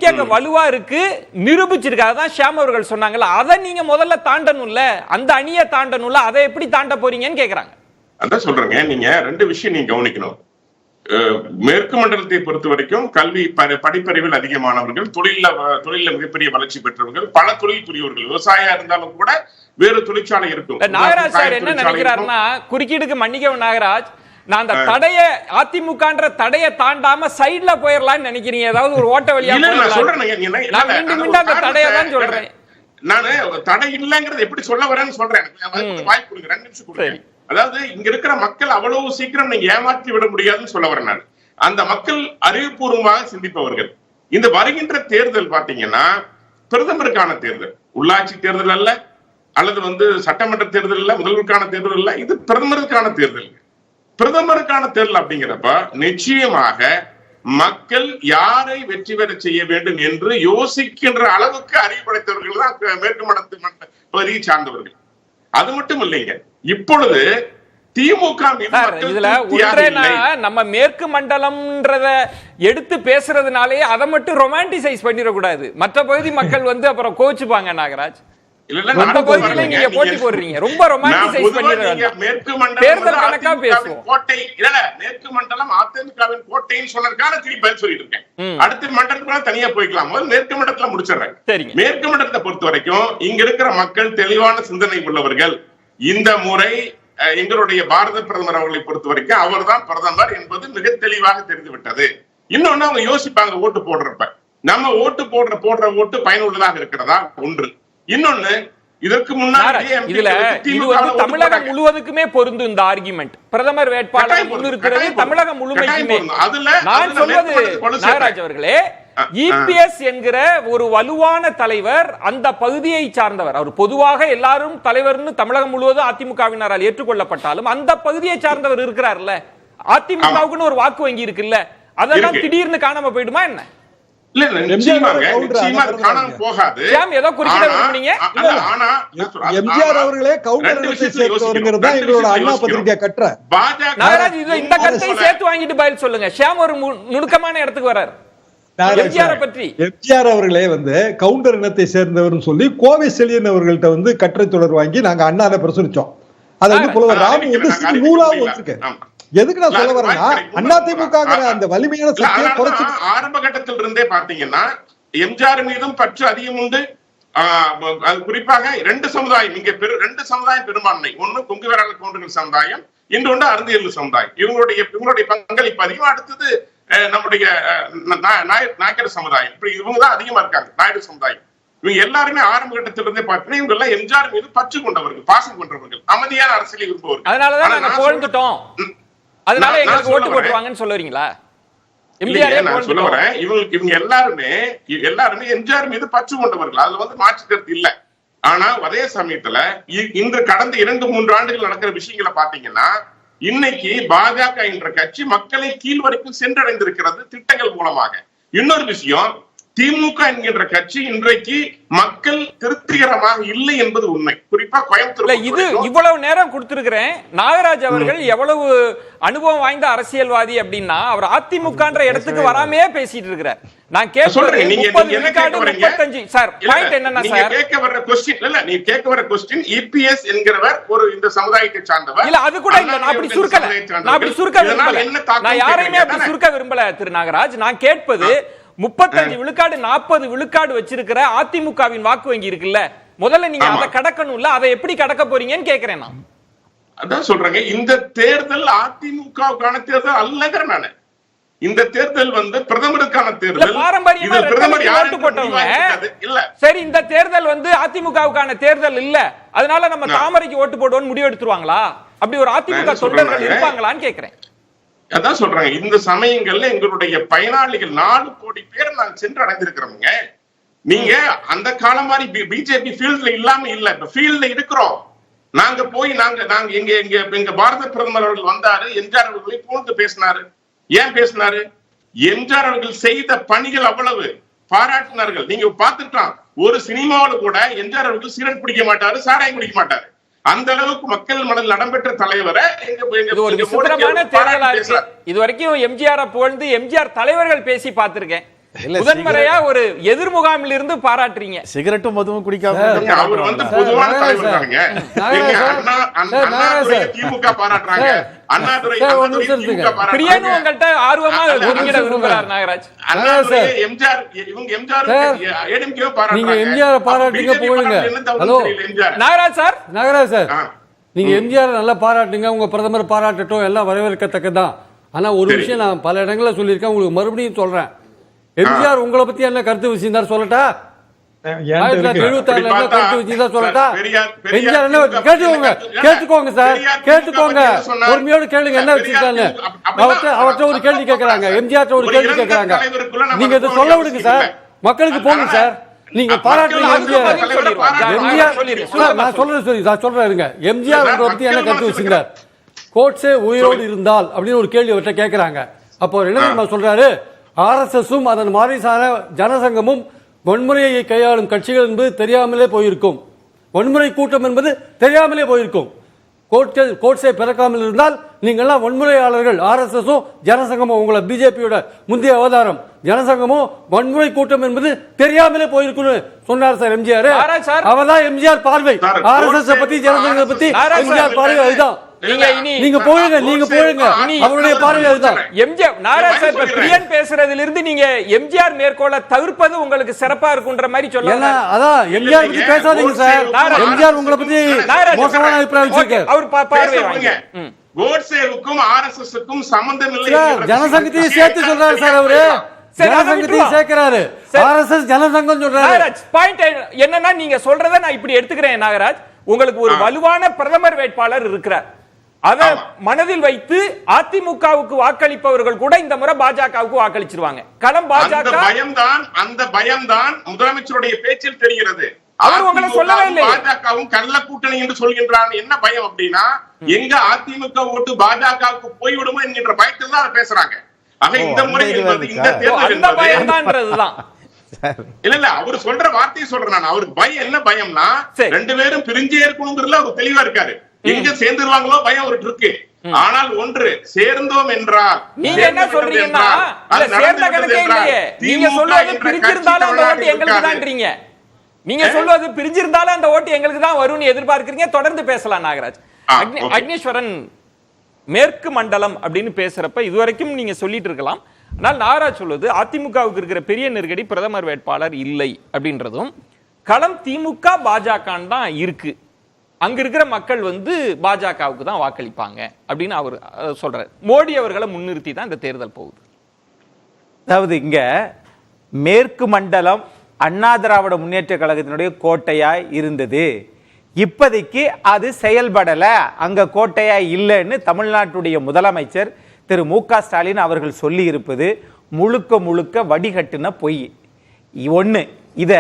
அங்க வலுவா இருக்கு, நிரூபிச்சிருக்காங்க தான் ஷியாம் அவர்கள் சொன்னாங்கல்ல, அதை நீங்க முதல்ல தாண்டணும்ல, அந்த அணியை தாண்டணும்ல, அதை எப்படி தாண்ட போறீங்கன்னு கேக்குறாங்க. அதான் சொல்றேங்க, நீங்க 2 விஷயம் நீங்க கவனிக்கணும். மேற்கு மண்டலத்தை பொறுத்த வரைக்கும் கல்வி படிப்பறிவில் அதிகமானவர்கள், தொழில மிகப்பெரிய வளர்ச்சி பெற்றவர்கள், பல தொழில் புரியவர்கள், விவசாயம் இருந்தாலும் கூட வேறு தொழிற்சாலை இருக்கும். நாகராஜ் சார் என்ன நினைக்கிறாருன்னா, குறுக்கீடுக்கு மன்னிக்கவும் நாகராஜ், நான் அந்த தடைய அதிமுகன்ற தடைய தாண்டாம சைடுல போயிடலாம்னு நினைக்கிறீங்க, ஏதாவது ஒரு ஓட்ட வழியா? நான் சொல்றேன், அந்த தடைய தான் சொல்றேன். நானு தடை இல்லைங்கிறது எப்படி சொல்ல வரேன்னு சொல்றேன். வாய்ப்பு கொடுங்க, 2 நிமிஷம் கொடுங்க. அதாவது இங்க இருக்கிற மக்கள் அவ்வளவு சீக்கிரம் நீங்க ஏமாற்றி விட முடியாதுன்னு சொல்ல வரேன் நான். அந்த மக்கள் அறிவுபூர்வமாக சிந்திப்பவர்கள். இந்த வருகின்ற தேர்தல் பாத்தீங்கன்னா பிரதமருக்கான தேர்தல், உள்ளாட்சி தேர்தல் அல்ல, அல்லது சட்டமன்ற தேர்தல் இல்ல, முதல்வருக்கான தேர்தல் இல்ல, இது பிரதமருக்கான தேர்தல். பிரதமருக்கான தேர்தல் அப்படிங்கிறப்ப நிச்சயமாக மக்கள் யாரை வெற்றி பெற செய்ய வேண்டும் என்று யோசிக்கின்ற அளவுக்கு அறிவு படைத்தவர்கள் தான் மேற்கு மண்டல பகுதியை சார்ந்தவர்கள். அது மட்டும் இல்லைங்க, இப்பொழுது திமுக இதுல ஒன்றே நம்ம மேற்கு மண்டலம்ன்றத எடுத்து பேசுறதுனாலே அதை மட்டும் ரொமான்டிசைஸ் பண்ணிடக்கூடாது. மற்ற பகுதி மக்கள் அப்புறம் கோச்சுப்பாங்க. நாகராஜ், நீங்க போட்டி போடுறீங்க, ரொம்ப ரொமான்டிசைஸ் பண்ணிடுறாங்க. தேர்தல் கணக்கா பேசுவோம். கோட்டை இல்ல, மேற்கு மண்டலம் அதிமுகவின் கோட்டைன்னு சொன்னதுக்கான திருப்பி பதில் சொல்லிட்டு இருக்கேன். அடுத்த மண்டலத்துக்கு தனியா போய்க்கலாம். முதல் மேற்கு மண்டலத்துல முடிச்சிடுறேன். மேற்கு மண்டலத்தை பொறுத்த வரைக்கும் இங்க இருக்கிற மக்கள் தெளிவான சிந்தனை உள்ளவர்கள். இந்த முறை எங்களுடைய பாரத பிரதமர் அவர்களை பொறுத்த வரைக்கும் அவர் தான் பிரதமர் என்பது மிக தெளிவாக தெரிந்து விட்டது. இன்னொன்னு அவங்க யோசிப்பாங்க, ஓட்டு போடுறப்ப நம்ம ஓட்டு போடுற ஓட்டு பயனுள்ளதாக இருக்கிறதா ஒன்று. இன்னொன்னு, இதற்கு முன்னாடி தமிழகம் முழுவதுக்குமே பொருந்தும் இந்த ஆர்குமெண்ட். பிரதமர் வேட்பாளர் முன்னிறுத்துறது தமிழகம் முழுமைக்குமே. நான் சொல்வது நாகராஜ் அவர்களே, இபிஎஸ் என்கிற ஒரு வலுவான தலைவர், அந்த பகுதியை சார்ந்தவர். அவர் பொதுவாக எல்லாரும் தலைவர்னு தமிழகம் முழுவதும் அதிமுகவினரால் ஏற்றுக்கொள்ளப்பட்டாலும் அந்த பகுதியை சார்ந்தவர் இருக்கிறார்ல, அதிமுகவுக்குன்னு ஒரு வாக்கு வங்கி இருக்குல்ல, அதெல்லாம் திடீர்னு காணாம போயிடுமா என்ன? எம்ஜிஆர் அவர்களே அண்ணா பத்திரிகை கட்டுற இந்த கருத்தை சேர்த்து வாங்கிட்டு பதில் சொல்லுங்க. ஷியாம் ஒரு நுணுக்கமான இடத்துக்கு வர்றாரு. எம்ஜிஆர் அவர்களே கவுண்டர் இனத்தை சேர்ந்தவர் சொல்லி கோவை செழியன் அவர்கள்ட்ட கட்டுரை தொடர் வாங்கி நாங்க அண்ணாவை பிரசுரிச்சோம். அதை புலவர் ராமு நூலாவும் வச்சிருக்க. எதுக்கு நான் சொல்ல வரேன்னா, அதிமுக அந்த வலிமையான சக்தியை குறைச்சு ஆரம்ப கட்டத்தில் இருந்தே பாத்தீங்கன்னா எம்ஜிஆர் மீதும் பற்று அதிகம் உண்டு. அது குறிப்பாக 2 சமுதாயம், இங்க 2 சமுதாயம் பெரும்பான்மை. ஒண்ணு கொங்கு வேளாளர் கவுண்டர்கள் சமுதாயம், இன்னொன்று அருந்தியல் சமுதாயம். இவங்களுடைய பங்களிப்பு அதிகம். அடுத்தது நம்முடைய நாயக்கர் சமுதாயம். இப்படி இவங்கதான் அதிகமா இருக்காங்க. நாயுடு சமுதாயம். இவங்க எல்லாருமே ஆரம்ப கட்டத்திலிருந்தே பார்த்தீங்கன்னா இவங்க எல்லாம் எம்ஜிஆர் மீது பற்று கொண்டவர்கள், பாசம் கொண்டவர்கள், அமைதியான அரசியலை விரும்புவர்கள். அதனாலதான் நாங்க போழ்ந்துட்டோம். அதனால எங்களுக்கு ஓட்டு போடுவாங்கன்னு சொல்லுவீங்களா? நான் சொல்ல வரேன், இவங்க எல்லாருமே எம்ஜிஆர் மீது பற்று கொண்டவர்கள். அதுல மாற்று கருத்து இல்ல. ஆனா அதே சமயத்துல இந்த கடந்த 2-3 ஆண்டுகள் நடக்கிற விஷயங்களை பாத்தீங்கன்னா, இன்னைக்கு பாஜக என்ற கட்சி மக்களை கீழ் வரைக்கும் சென்றடைந்திருக்கிறது திட்டங்கள் மூலமாக. இன்னொரு விஷயம், திமுக என்கின்ற கட்சி இன்றைக்கு மக்கள் திருப்திகரமாக இல்லை என்பது உண்மை. குறிப்பா கோயம்புத்தூர். இது இவ்வளவு நேரம் கொடுத்திருக்கிறேன். நாகராஜ் அவர்கள் எவ்வளவு அனுபவம் வாய்ந்த அரசியல்வாதி அப்படின்னா, அவர் அதிமுகன்ற இடத்துக்கு வராமே பேசிட்டு இருக்கிறார். நான் கேட்கிறேன், நீங்க கேட்க வர்ற கொஸ்டின் இல்ல, நீங்க கேட்க வர்ற கொஸ்டின் இபிஎஸ் என்கிறவர் ஒரு இந்த சமுதாயத்தை சார்ந்தவர் இல்ல. அது கூட இல்ல, நான் அப்படி சுருக்க விரும்பல. நான் யாரையுமே அப்படி சுருக்க விரும்பல திரு நாகராஜ். நான் கேட்பது 35 விழுக்காடு 40 விழுக்காடு வச்சிருக்கிற அதிமுகவின் வாக்கு வங்கி இருக்குல்ல, முதல்ல நீங்க அதை கடக்கணும்ல, அதை எப்படி கடக்க போறீங்கன்னு கேக்குறேன் நான். அதான் சொல்றேங்க, இந்த தேர்தல் அதிமுகவுக்கான தேர்தல் அல்லங்கிற நானு. இந்த தேர்தல் பிரதமருக்கான தேர்தல். பாரம்பரியமா ஓட்டு போட்டவங்க இல்ல. சரி, இந்த தேர்தல் அதிமுகவுக்கான தேர்தல் இல்ல, அதனால நம்ம தாமரைக்கு ஓட்டு போடுவோம்னு முடிவு எடுத்துருவாங்களா? அப்படி ஒரு அதிமுக தொண்டர்கள் இருப்பாங்களான்னு கேக்குறேன். அதான் சொல்றாங்க, இந்த சமயங்கள்ல எங்களுடைய பயனாளிகள் 4 கோடி பேர் நாங்க சென்று அடைந்திருக்கிறோங்க. நீங்க அந்த காலம் மாதிரி பிஜேபி ஃபீல்ட்ல இல்லாம இல்ல, இப்ப ஃபீல்ட்ல இருக்கிறோம். நாங்க போய் எங்க பாரத பிரதமர் அவர்கள் வந்தாரு, எம்ஜிஆர் அவர்களை புகழ்ந்து பேசினாரு. ஏன் பேசினாரு? எம்ஜிஆர் அவர்கள் செய்த பணிகள் அவ்வளவு பாராட்டினார்கள். நீங்க பாத்துட்டான், ஒரு சினிமாவில் கூட எம்ஜிஆர் அவர்கள் சிகரெட் பிடிக்க மாட்டாரு, சாராயம் குடிக்க மாட்டாரு. அந்த அளவுக்கு மக்கள் மனதில் இடம்பெற்ற தலைவரை இதுவரைக்கும் எம்ஜிஆர் புகழ்ந்து எம்ஜிஆர் தலைவர்கள் பேசி பார்த்திருக்கேன். முதன்முறையா ஒரு எதிர்முகாமில் இருந்து பாராட்டுறீங்க. சிகரெட்டும் மதுவும் குடிக்காம அவர் பொதுவான தலைவர். திமுக பாராட்டுறாங்க, அண்ணாதுரை பிரியனு உங்கள்கிட்ட ஆர்வமா விரும்புகிறார் நாகராஜ். எம்ஜிஆர் ஏடிஎம்கே பாராட்டுறாங்க. நீங்க எம்ஜிஆர் பாராட்டுங்க, போடுங்க. Hello Nagaraj sir, Nagaraj sir, நீங்க எம்ஜிஆர் நல்லா பாராட்டுங்க, உங்க பிரதமர் பாராட்டட்டும், எல்லாம் வரவேற்கத்தக்கதான். ஆனா ஒரு விஷயம் நான் பல இடங்களில் சொல்லியிருக்கேன், உங்களுக்கு மறுபடியும் சொல்றேன். எம்ஜிஆர் உங்களை பத்தி என்ன கருத்து விஷயம் சொல்லட்டா? கேட்டுக்கோங்க சார், கேட்டுக்கோங்க, பொறுமையோடு கேளுங்க. என்ன வச்சிருக்காங்க அவர்கிட்ட ஒரு கேள்வி கேட்கறாங்க, எம்ஜிஆர் ஒரு கேள்வி கேட்கறாங்க. நீங்க இதை சொல்ல விடுங்க சார், மக்களுக்கு போங்க சார். நீங்க பாராட்டுறீங்க எம்ஜிஆர். நான் சொல்றேன், எம்ஜிஆர் பத்தி என்ன கருத்து வச்சுக்கிறார்? கோட்ஸே உயிரோடு இருந்தால் அப்படின்னு ஒரு கேள்வி அவர்கிட்ட கேட்கிறாங்க. அப்போ என்ன சொல்றாரு? RSSம் அதன் வாரிசான ஜனசங்கமும் வன்முறையை கையாளும் கட்சிகள் என்பது தெரியாமலே போயிருக்கும், வன்முறை கூட்டம் என்பது தெரியாமலே போயிருக்கும். கோட்ஸை பிறக்காமல் இருந்தால் நீங்கள்லாம் வன்முறையாளர்கள். RSSம் ஜனசங்கமும், உங்களை பிஜேபியோட முந்தைய அவதாரம் ஜனசங்கமும் வன்முறை கூட்டம் என்பது தெரியாமலே போயிருக்குன்னு சொன்னார் சார் எம்ஜிஆர். அவதான் எம்ஜிஆர் பார்வை. RSS பத்தி ஜனசங்கத்தை பத்தி எம்ஜிஆர் பார்வை அதுதான். நீங்க போயுங்க, நீங்க போயுங்க, அவருடைய பார்வை அதுதான். எம்ஜிஆர் நாராயண் பிரியன் பேசுறதுல இருந்து நீங்க எம்ஜிஆர் மேற்கோளை தவிர்ப்பது உங்களுக்கு சிறப்பா இருக்குன்ற மாதிரி சொல்லலாம். அதான் எம்ஜிஆர் பத்தி பேசாதீங்க சார். எம்ஜிஆர் உங்களை பத்தி மோசமான அபிப்பிராயம் வச்சிருக்காரு. அவர் பார்வை வாங்க. கோட்சேவுக்கும் RSSக்கும் சம்பந்தம் இல்லை. ஜனசங்கத்தையும் சேர்த்து சொல்றாரு சார் அவரு. ஜனசங்கத்தையும் சேர்க்கிறாரு, RSS ஜனசங்கம் சொல்றாரு. பாயிண்ட் என்னன்னா நீங்க சொல்றத நான் இப்படி எடுத்துக்கிறேன் நாகராஜ். உங்களுக்கு ஒரு வலுவான பிரதமர் வேட்பாளர் இருக்கிறார். அதை மனதில் வைத்து அதிமுகவுக்கு வாக்களிப்பவர்கள் கூட இந்த முறை பாஜகவுக்கு வாக்களிச்சிருவாங்க. களம் பாஜக. அந்த பயம்தான் முதலமைச்சருடைய பேச்சில் தெரிகிறது. அவர் உங்களை சொல்லவே இல்லை. பாஜகவும் கள்ள கூட்டணி என்று சொல்கின்றான். என்ன பயம் அப்படின்னா, எங்க அதிமுக ஓட்டு பாஜகவுக்கு போய்விடுமோ என்கின்ற பயத்தில் தான் பேசுறாங்க. ஆக இந்த முறை இந்த தேர்தல் இல்ல அவர் சொல்ற வார்த்தையை சொல்றேன் நான். அவருக்கு பயம் என்ன பயம்னா, ரெண்டு பேரும் பிரிஞ்சே இருக்கணுங்கிறதுல அவர் தெளிவா இருக்காரு. எங்க சேர்ந்துருவாங்களோ பயம் அவருக்கு இருக்கு. ஆனால் ஒன்று சேர்ந்தோம் என்றால் நீங்க என்ன சொல்றீங்கன்னா, சேர்ந்த கணக்கே இல்லையே. நீங்க சொல்றது பிரிஞ்சிருந்தாலும் அந்த ஓட்டு எங்களுக்கு தான்றீங்க. நீங்க சொல்வது பிரிஞ்சிருந்தாலும் அந்த ஓட்டு எங்களுக்கு தான் வரும்னு எதிர்பார்க்கறீங்க. தொடர்ந்து பேசலாம் நாகராஜ். அக்னீஸ்வரன் மேற்கு மண்டலம் அப்படின்னு பேசுறப்ப இதுவரைக்கும் நீங்க சொல்லிட்டு இருக்கலாம். ஆனால் நாகராஜ் சொல்வது அதிமுகவுக்கு இருக்கிற பெரிய நெருக்கடி பிரதமர் வேட்பாளர் இல்லை அப்படின்றதும், களம் திமுக பாஜக தான் இருக்கு, அங்க இருக்கிற மக்கள் பாஜகவுக்கு தான் வாக்களிப்பாங்க அப்படின்னு அவர் சொல்றாரு. மோடி அவர்களை முன்னிறுத்தி தான் இந்த தேர்தல் போகுது. அதாவது இங்க மேற்கு மண்டலம் அண்ணா திராவிட முன்னேற்ற கழகத்தினுடைய கோட்டையாய் இருந்தது. இப்போதைக்கு அது செயல்படல, அங்க கோட்டையா இல்லைன்னு தமிழ்நாட்டுடைய முதலமைச்சர் திரு மு.க. ஸ்டாலின் அவர்கள் சொல்லி இருப்பது முழுக்க முழுக்க வடிகட்டின பொய். ஒண்ணு, இத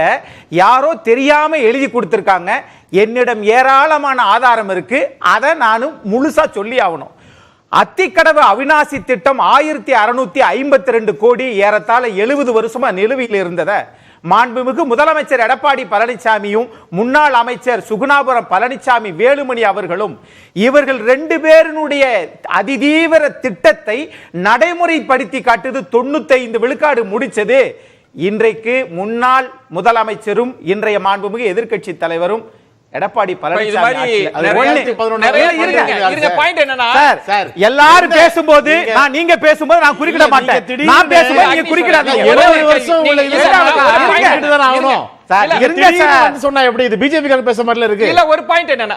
யாரோ தெரியாம எழுதி கொடுத்திருக்காங்க. என்னிடம் ஏராளமான ஆதாரம் இருக்கு, அதை நானும் முழுசா சொல்லி ஆகணும். அத்திக்கடவு அவிநாசி திட்டம் 1652 கோடி ஏறத்தாழ 70 வருஷமா நிலுவையில் இருந்தத மாண்புமிகு முதலமைச்சர் எடப்பாடி பழனிசாமியும் முன்னாள் அமைச்சர் சுகுணாபுரம் பழனிசாமி வேலுமணி அவர்களும் இவர்கள் 2 பேருடைய அதிதீவிர திட்டத்தை நடைமுறைப்படுத்தி காட்டுது. 95 விழுக்காடு முடிச்சது. இன்றைக்கு முன்னாள் முதலமைச்சரும் இன்றைய மாண்புமிகு எதிர்க்கட்சி தலைவரும் எடப்பாடி பழனிசாமி எல்லாரும் பேசும்போது நீங்க பேசும்போது நான் குறுக்கிட மாட்டேன். நான் பேசும்போது நீங்க குறுக்கிடாதீங்க. சொன்னா எப்படி இது பிஜேபி பேச மாதிரி இருக்கு? இல்ல ஒரு பாயிண்ட் என்னன்னா,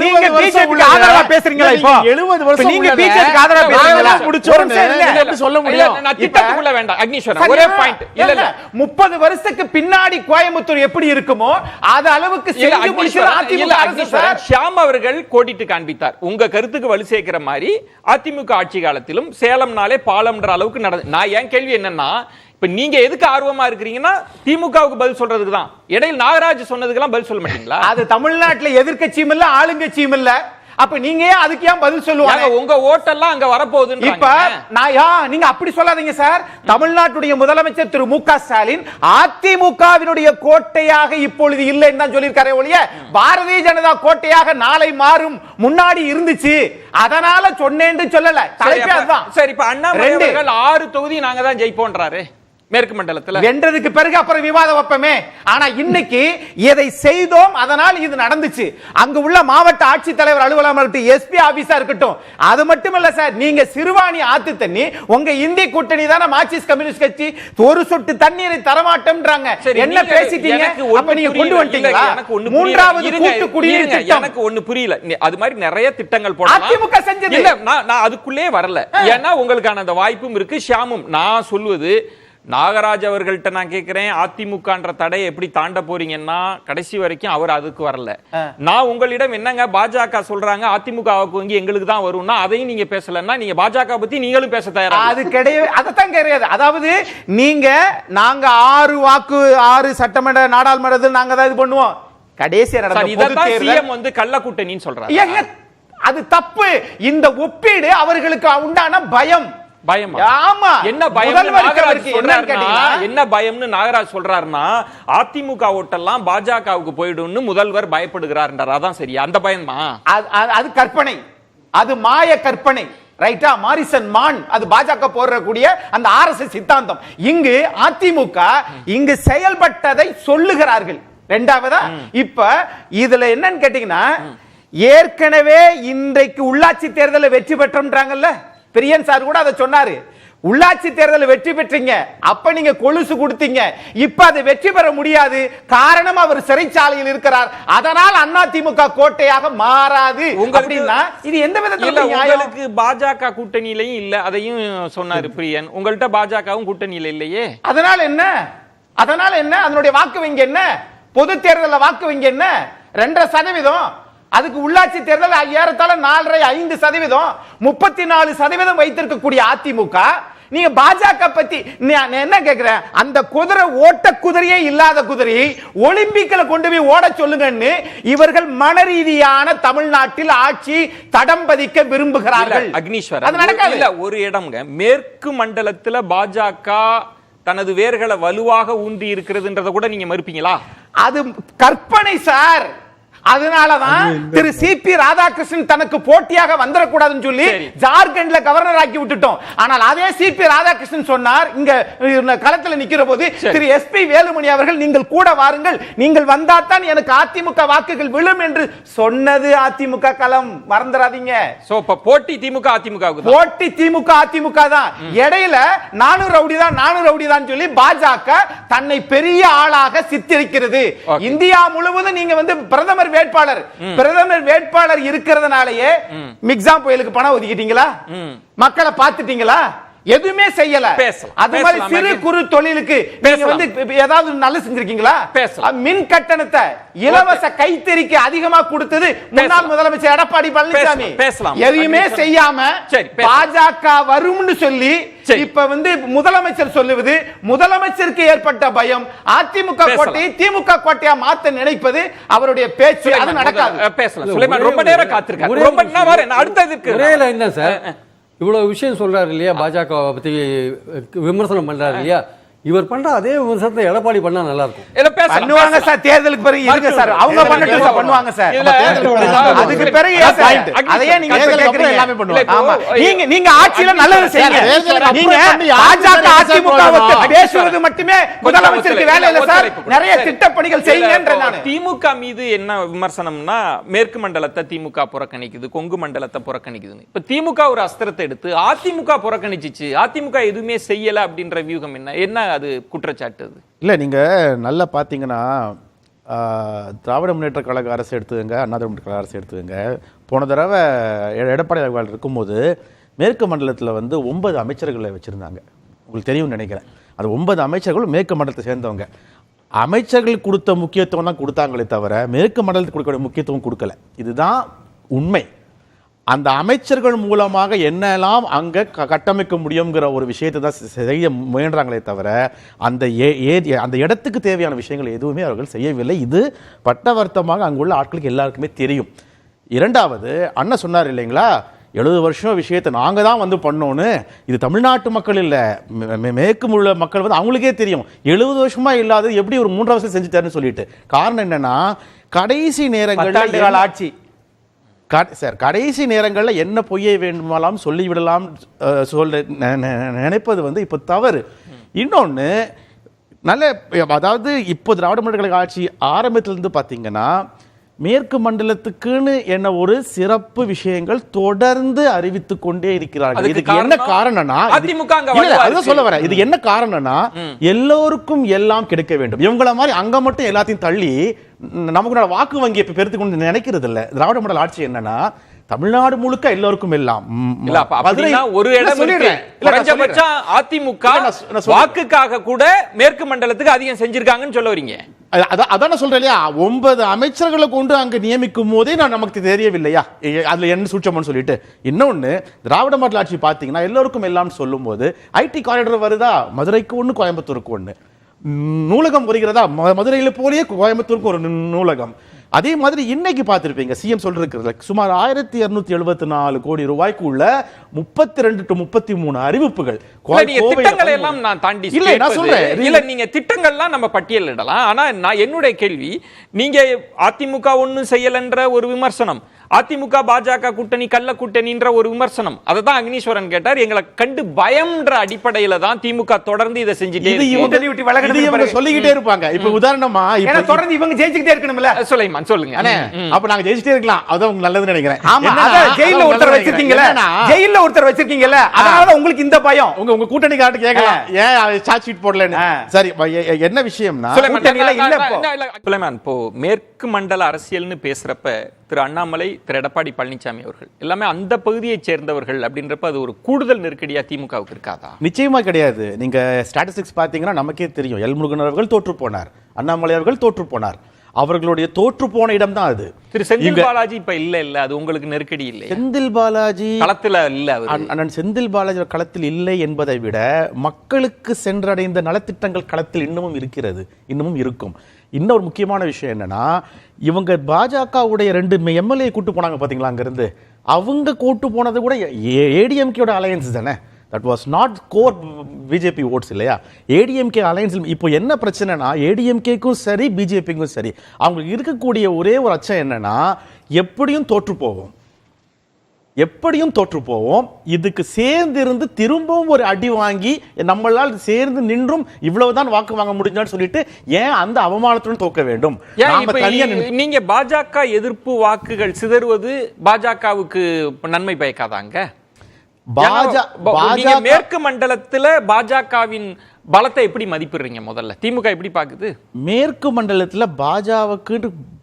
நீங்க பிஜேபிக்கு ஆதரவா பேசுறீங்களா? இப்போ 70 வருஷம் நீங்க பிஜேபிக்கு ஆதரவா பேசுறீங்களா? எப்படி சொல்ல முடியும்? நான் திட்டத்துக்குள்ள வேண்டாம் அக்னீஸ்வரன், ஒரே பாயிண்ட். இல்ல இல்ல 30 வருஷத்துக்கு பின்னாடி கோயம்புத்தூர் எப்படி இருக்குமோ அது அளவுக்கு செஞ்சு முடிச்ச அதிமுக அரசு. ஷியாம் அவர்கள் கோடிட்டு காண்பித்தார். உங்க கருத்துக்கு வலு சேர்க்கிற மாதிரி அதிமுக ஆட்சி காலத்திலும் சேலம்னாலே பாலம்ன்ற அளவுக்கு நடந்து. நான் என் கேள்வி என்னன்னா, இப்ப நீங்க எதுக்கு ஆர்வமா இருக்கிறீங்கன்னா திமுகவுக்கு பதில் சொல்றதுக்கு தான். இடையில் நாகராஜ் சொன்னதுக்கெல்லாம் பதில் சொல்ல மாட்டீங்களா? அது தமிழ்நாட்டுல எதிர்க்கட்சியும் இல்ல ஆளுங்கட்சியும் இல்ல. அப்ப நீங்க அதுக்கு ஏன் பதில் சொல்லுவாங்க? உங்க ஓட்டெல்லாம் அங்க வரப்போகுது. இப்ப நீங்க அப்படி சொல்லாதீங்க சார். தமிழ்நாட்டுடைய முதலமைச்சர் திரு மு.க. ஸ்டாலின் அதிமுகவினுடைய கோட்டையாக இப்பொழுது இல்லைன்னு தான் சொல்லியிருக்காரே ஒழிய பாரதிய ஜனதா கோட்டையாக நாளை மாறும் முன்னாடி இருந்துச்சு அதனால சொன்னேன்னு சொல்லல. தலைப்பே அதுதான். சரி, இப்ப அண்ணாமலை அவர்கள் 6 தொகுதி நாங்க தான் ஜெயிப்போன்றாரு மேற்கு மண்டலத்துல. வென்றதுக்கு பிறகு அப்புறம் விவாதம் வைப்பமே. ஆனா இன்னைக்கு இதை செய்தோம், அதனால் இது நடந்துச்சு. அங்க உள்ள மாவட்ட ஆட்சித்தலைவர் அலுவலகம் இருக்கட்டும், எஸ்பி ஆபீஸா இருக்கட்டும், அது மட்டும் இல்ல சார், நீங்க சிறுவாணி ஆத்து தண்ணி உங்க இந்திய கூட்டணி தானே மார்க்சிஸ்ட் கம்யூனிஸ்ட் கட்சி ஒரு சொட்டு தண்ணீரை தரமாட்டோம்ன்றாங்க. என்ன பேசிட்டீங்க? அப்ப நீங்க கொண்டு வந்துட்டீங்களா? மூன்றாவது கூட்டு குடிநீர் திட்டம். எனக்கு ஒண்ணு புரியல. அது மாதிரி நிறைய திட்டங்கள் போடலாம். அதிமுக செஞ்சது இல்ல, நான் அதுக்குள்ளே வரல. ஏன்னா உங்களுக்கான அந்த வாய்ப்பும் இருக்கு. ஷியாமும் நான் சொல்வது நாகராஜ் அவர்கள்ட்ட நான் கேட்கிறேன், அதிமுகன்ற தடையை எப்படி தாண்ட போறீங்கன்னா கடைசி வரைக்கும் அவர் அதுக்கு வரல. நான் உங்களிடம் என்னங்க பாஜக சொல்றாங்க அதிமுக வாக்கு வங்கி எங்களுக்கு தான் வரும்னா அதையும் நீங்க பேசலன்னா நீங்க பாஜக பத்தி நீங்களும் பேச தயாரா? அது கிடையவே அதத்தான் கிடையாது. அதாவது நாங்க 6 சட்டமன்ற நாடாளுமன்றத்தில் நாங்க தான் இது பண்ணுவோம். கடைசியா நடந்த சிஎம் வந்து கள்ள கூட்டணின்னு சொல்றாங்க. அது தப்பு. இந்த ஒப்பீடு அவர்களுக்கு உண்டான பயம். பயமா? ஆமா. என்ன பயம்? என்ன பயம்னு நாகராஜ் சொல்றாருன்னா அதிமுக ஓட்டெல்லாம் பாஜகவுக்கு போயிடும்னு முதல்வர் பயப்படுகிறார். அதான் சரியா? அந்த பயமா? அது கற்பனை, அது மாய கற்பனை. ரைட்டா? மாரிசன் மான் அது பாஜக போறக்கூடிய அந்த ஆர்எஸ்எஸ் சித்தாந்தம். இங்கு அதிமுக இங்கு செயல்பட்டதை சொல்லுகிறார்கள். இரண்டாவதா இப்ப இதுல என்னன்னு கேட்டீங்கன்னா, ஏற்கனவே இன்றைக்கு உள்ளாட்சி தேர்தலில் வெற்றி பெற்றோம்ன்றாங்கல்ல, பிரியன் சார் கூட அதை சொன்னாரு. உள்ளாட்சி தேர்தலில் வெற்றி பெற்றீங்க, அப்ப நீங்க கொலுசு கொடுத்தீங்க, இப்ப அதை வெற்றி பெற முடியாது. காரணம் அவர் சிறைச்சாலையில் இருக்கிறார். அதனால் அதிமுக கோட்டையாக மாறாது. அப்படின்னா இது எந்த விதத்துல உங்களுக்கு பாஜக கூட்டணியிலையும் இல்ல, அதையும் சொன்னாரு பிரியன். உங்கள்ட்ட பாஜகவும் கூட்டணியில இல்லையே. அதனால என்ன? அதனுடைய வாக்கு வங்கி என்ன? பொது தேர்தலில் வாக்கு வங்கி என்ன? 2%. அதுக்கு உள்ளாட்சி தேர்தல் ஏறத்தாழ 4.5%, 34% வைத்திருக்கக்கூடிய அதிமுக. நீங்க பாஜக பத்தி என்ன கேக்குறேன்? அந்த குதிரை ஓட்ட குதிரையே இல்லாத குதிரையை ஒலிம்பிக்ல கொண்டு போய் ஓட சொல்லுங்கன்னு இவர்கள் மனரீதியான தமிழ்நாட்டில் ஆட்சி தடம் பதிக்க விரும்புகிறார்கள். அக்னீஸ்வர், அது நடக்காது. இல்ல, ஒரு இடம்ங்க மேற்கு மண்டலத்துல பாஜக தனது வேர்களை வலுவாக ஊன்றி இருக்கிறதுன்றத கூட நீங்க மறுப்பீங்களா? அது கற்பனை சார். அதனாலதான் திரு சிபி ராதாகிருஷ்ணன் தனக்கு போட்டியாக வந்துடக்கூடாதுன்னு சொல்லி ஜார்க்கண்ட்ல கவர்னர் ஆக்கி விட்டுட்டோம். ஆனால் அதே சிபி ராதாகிருஷ்ணன் சொன்னார், இங்க களத்தில் நிக்கிற போது திரு எஸ்பி வேலுமணி அவர்கள் நீங்கள் கூட வாருங்கள், நீங்கள் வந்தாதான் எனக்கு அதிமுக வாக்குகள் விழும் என்று சொன்னது அதிமுக களம். மறந்துடாதீங்க. போட்டி திமுக அதிமுக, போட்டி திமுக அதிமுக தான். இடையில நானூறு ரவுடி தான் சொல்லி பாஜக தன்னை பெரிய ஆளாக சித்தரிக்கிறது. இந்தியா முழுவதும் நீங்க வந்து பிரதமர் வேட்பாளர் இருக்கிறதுனாலயே மிக்ஸாம் புயலுக்கு பணம் ஒதுக்கிட்டீங்களா? மக்களை பார்த்துட்டீங்களா? எதுவுமே செய்யல. அது மாதிரி சிறு குறு தொழிலுக்கு நீங்க வந்து ஏதாவது நல்ல செஞ்சிருக்கீங்களா? மின் கட்டணத்தை இலவச கைத்தறிக்கு அதிகமா கொடுத்தது முன்னாள் முதலமைச்சர் எடப்பாடி பழனிசாமி. எதையுமே செய்யாம பாஜக வரும்னு சொல்லி இப்ப வந்து முதலமைச்சர் சொல்லுவது, முதலமைச்சருக்கு ஏற்பட்ட பயம் அதிமுக கோட்டையை திமுக கோட்டையா மாத்த நினைப்பது அவருடைய பேச்சு. அது நடக்காது. பேசலாம். ரொம்ப நேரம் காத்திருக்காரு. ரொம்ப நேரம் அடுத்ததுக்கு ஒரே லைன் தான் சார். இவ்வளவு விஷயம் சொல்றாரு இல்லையா, பாஜக பத்தி விமர்சனம் பண்றாரு இல்லையா, இவர் பண்ற அதே விமர்சனத்தை எடப்பாடி பண்ணா நல்லா இருக்கும். பண்ணுவாங்க சார், தேர்தலுக்கு பிறகு இருங்க சார், அவங்க பண்ணட்டும் சார், பண்ணுவாங்க சார். அதுக்கு பிறகு அதையே நீங்க கேக்குறீங்க. எல்லாமே பண்ணுவாங்க. ஆமா, நீங்க ஆட்சியில நல்லது செய்யுங்க. நீங்க பாஜக அதிமுகவுக்கு பேசுவது மட்டுமே முதலமைச்சருக்கு வேலை இல்ல சார், நிறைய திட்டப்பணிகள் செய்யுங்கன்ற. நான் திமுக மீது என்ன விமர்சனம்னா, மேற்கு மண்டலத்தை திமுக புறக்கணிக்குது, கொங்கு மண்டலத்தை புறக்கணிக்குது. இப்ப திமுக ஒரு அஸ்திரத்தை எடுத்து அதிமுக புறக்கணிச்சிச்சு, அதிமுக எதுவுமே செய்யல அப்படின்ற வியூகம் என்ன அது குற்றச்சாட்டு? இல்ல, நீங்க நல்லா பாத்தீங்கன்னா திராவிட முன்னேற்ற கழக அரசு எடுத்துங்க, அண்ணா திராவிட முன்னேற்ற கழக அரசு எடுத்துங்க. போன தடவை எடப்பாடி அவர்கள் இருக்கும்போது மேற்கு மண்டலத்தில் வந்து 9 அமைச்சர்களை வச்சிருந்தாங்க. உங்களுக்கு தெரியும்னு நினைக்கிறேன். அது 9 அமைச்சர்கள் மேற்கு மண்டலத்தை சேர்ந்தவங்க. அமைச்சர்கள் கொடுத்த முக்கியத்துவம் தான் கொடுத்தாங்களே தவிர மேற்கு மண்டலத்துக்கு கொடுக்க முக்கியத்துவம் கொடுக்கல. இதுதான் உண்மை. அந்த அமைச்சர்கள் மூலமாக என்னெல்லாம் அங்கே கட்டமைக்க முடியுங்கிற ஒரு விஷயத்தை தான் செய்ய முயன்றாங்களே தவிர அந்த இடத்துக்கு தேவையான விஷயங்கள் எதுவுமே அவர்கள் செய்யவில்லை. இது பட்டவர்த்தமாக அங்குள்ள ஆட்களுக்கு எல்லாருக்குமே தெரியும். இரண்டாவது, அண்ணன் சொன்னார் இல்லைங்களா, 70 வருஷம் விஷயத்தை நாங்கள் தான் வந்து பண்ணோன்னு. இது தமிழ்நாட்டு மக்கள் இல்லை, மேற்கு உள்ள மக்கள் வந்து அவங்களுக்கே தெரியும் 70 வருஷமா இல்லாத எப்படி ஒரு 3 வருஷம் செஞ்சுட்டாருன்னு சொல்லிட்டு. காரணம் என்னன்னா, கடைசி நேரங்களில் ஆட்சி சார், கடைசி நேரங்களில் என்ன பொய்யை வேண்டுமாலாம் சொல்லிவிடலாம் நினைப்பது வந்து இப்போ தவறு. இன்னொன்று நல்ல, அதாவது இப்போ திராவிட முன்னேற்ற கழக ஆட்சி ஆரம்பத்திலிருந்து பார்த்தீங்கன்னா மேற்கு மண்டலத்துக்குன்னு என்ன ஒரு சிறப்பு விஷயங்கள் தொடர்ந்து அறிவித்துக் கொண்டே இருக்கிறார்கள். இதுக்கு என்ன காரணம்னா, சொல்ல வரேன், இது என்ன காரணம்னா எல்லோருக்கும் எல்லாம் கிடைக்க வேண்டும். இவங்கள மாதிரி அங்க மட்டும் எல்லாத்தையும் தள்ளி நமக்கு வாக்கு வங்கி பெருத்து கொண்டு நினைக்கிறது இல்லை. திராவிட மாடல் ஆட்சி என்னன்னா, தமிழ்நாடு முழுக்க எல்லோருக்கும் எல்லாம் இல்ல அப்ப அப்படின்னா ஒரு இடம் இருக்கு. குறைஞ்சபட்சம் அதிமுக வாக்குக்காக கூட மேற்கு மண்டலத்துக்கு அதிகம் செஞ்சிருக்காங்கன்னு சொல்ல வரீங்க. அதான் நான் சொல்றேன் இல்லையா, 9 அமைச்சர்களை கொண்டு அங்க நியமிக்கும் போதே நமக்கு தெரியவில்லையா அதுல என்ன சூட்சம்னு சொல்லிட்டு. இன்னொன்னு, திராவிட மாடல் ஆட்சி பாத்தீங்கன்னா எல்லோருக்கும் எல்லாம் சொல்லும் போது ஐடி காரிடர் வருதா, மதுரைக்கு ஒண்ணு கோயம்புத்தூருக்கு ஒண்ணு, நூலகம் வருகிறதா, மதுரையில போலயே கோயம்புத்தூருக்கு ஒரு நூலகம். அதே மாதிரி இன்னைக்கு பார்த்திருப்பீங்க சிஎம் சொல்றது சுமார் 1274 கோடி ரூபாய்க்கு உள்ள 32 to 33 அறிவிப்புகள். திட்டங்களை எல்லாம் நான் தாண்டி இல்ல நான் சொல்றேன், இல்ல நீங்க திட்டங்கள்லாம் நம்ம பட்டியலிடலாம். ஆனா நான் என்னுடைய கேள்வி, நீங்க அதிமுக ஒண்ணும் செய்யலன்ற ஒரு விமர்சனம், அதிமுக பாஜக கூட்டணி கள்ள கூட்டணின்ற ஒரு விமர்சனம், அததான் அக்னீஸ்வரன் கேட்டார். எங்களை கண்டு பயம்ன்ற அடிப்படையில தான் திமுக தொடர்ந்து இதை செஞ்சுட்டே சொல்லிக்கிட்டே இருப்பாங்க. இப்ப உதாரணமா இப்ப தொடர்ந்து இவங்க ஜெயிச்சுக்கிட்டே இருக்கணும்ல. சுலைமான் சொல்லுங்க. அப்ப நாங்க ஜெயிச்சிட்டே இருக்கலாம், அதான் உங்களுக்கு நல்லதுன்னு நினைக்கிறேன். ஆமா, ஜெயில்ல ஒருத்தர் வச்சிருக்கீங்கல, ஜெயில்ல ஒருத்தர் வச்சிருக்கீங்கல, அதனால உங்களுக்கு இந்த பயம். உங்க கூட்டணி கார்டு கேட்கலாம், ஏன் சார்ஜ் ஷீட் போடலன்னு. சரி, என்ன விஷயம்னா சுலைமான், இப்போ மேற்கு மண்டல அரசியல்னு பேசுறப்ப திரு அண்ணாமலை, திரு எடப்பாடி பழனிசாமி அவர்கள் எல்லாமே அந்த பகுதியை சேர்ந்தவர்கள் அப்படின்றப்ப அது ஒரு கூடுதல் நெருக்கடியா திமுகவுக்கு இருக்காதா? நிச்சயமா கிடையாது. நீங்க ஸ்டாட்டிஸ்டிக்ஸ் பாத்தீங்கன்னா நமக்கே தெரியும். எல் முருகன் அவர்கள் தோற்று போனார், அண்ணாமலை அவர்கள் தோற்று போனார். அவர்களுடைய தோற்று போன இடம் தான் அது. திரு செந்தில் பாலாஜி இப்ப இல்ல, அது உங்களுக்கு நெருக்கடி இல்லை? செந்தில் பாலாஜி களத்துல இல்ல, அண்ணன் செந்தில் பாலாஜி களத்தில் இல்லை என்பதை விட மக்களுக்கு சென்றடைந்த நலத்திட்டங்கள் களத்தில் இன்னமும் இருக்கிறது, இன்னமும் இருக்கும். இன்னொரு முக்கியமான விஷயம் என்னன்னா, இவங்க பாஜகவுடைய 2 எம்எல்ஏ கூட்டு போனாங்க பாத்தீங்களா, அங்க இருந்து அவங்க கூட்டு போனது கூட ஏடிஎம்கேயோட அலையன்ஸ் தானே. That was not core BJP oats இல்லையா, ஏடிஎம்கே அலையன்ஸ். இப்போ என்ன பிரச்சனைனா, ஏடிஎம்கேக்கும் சரி பிஜேபிக்கும் சரி அவங்களுக்கு இருக்கக்கூடிய ஒரே ஒரு அச்சம் என்னன்னா, எப்படியும் தோற்று போவோம், இதுக்கு சேர்ந்து இருந்து திரும்பவும் ஒரு அடி வாங்கி நம்மளால் சேர்ந்து நின்றும் இவ்வளவுதான் வாக்கு வாங்க முடிஞ்சான்னு சொல்லிட்டு ஏன் அந்த அவமானத்துடன் தோக்க வேண்டும்? நீங்க பாஜக எதிர்ப்பு வாக்குகள் சிதறுவது பாஜகவுக்கு நன்மை பயக்காதாங்க? மேற்கு மண்டலத்துல பாஜகவின் பலத்தை எப்படி மதிப்பிடுறீங்க? முதல்ல திமுக எப்படி பாக்குது? மேற்கு மண்டலத்துல பாஜகவுக்கு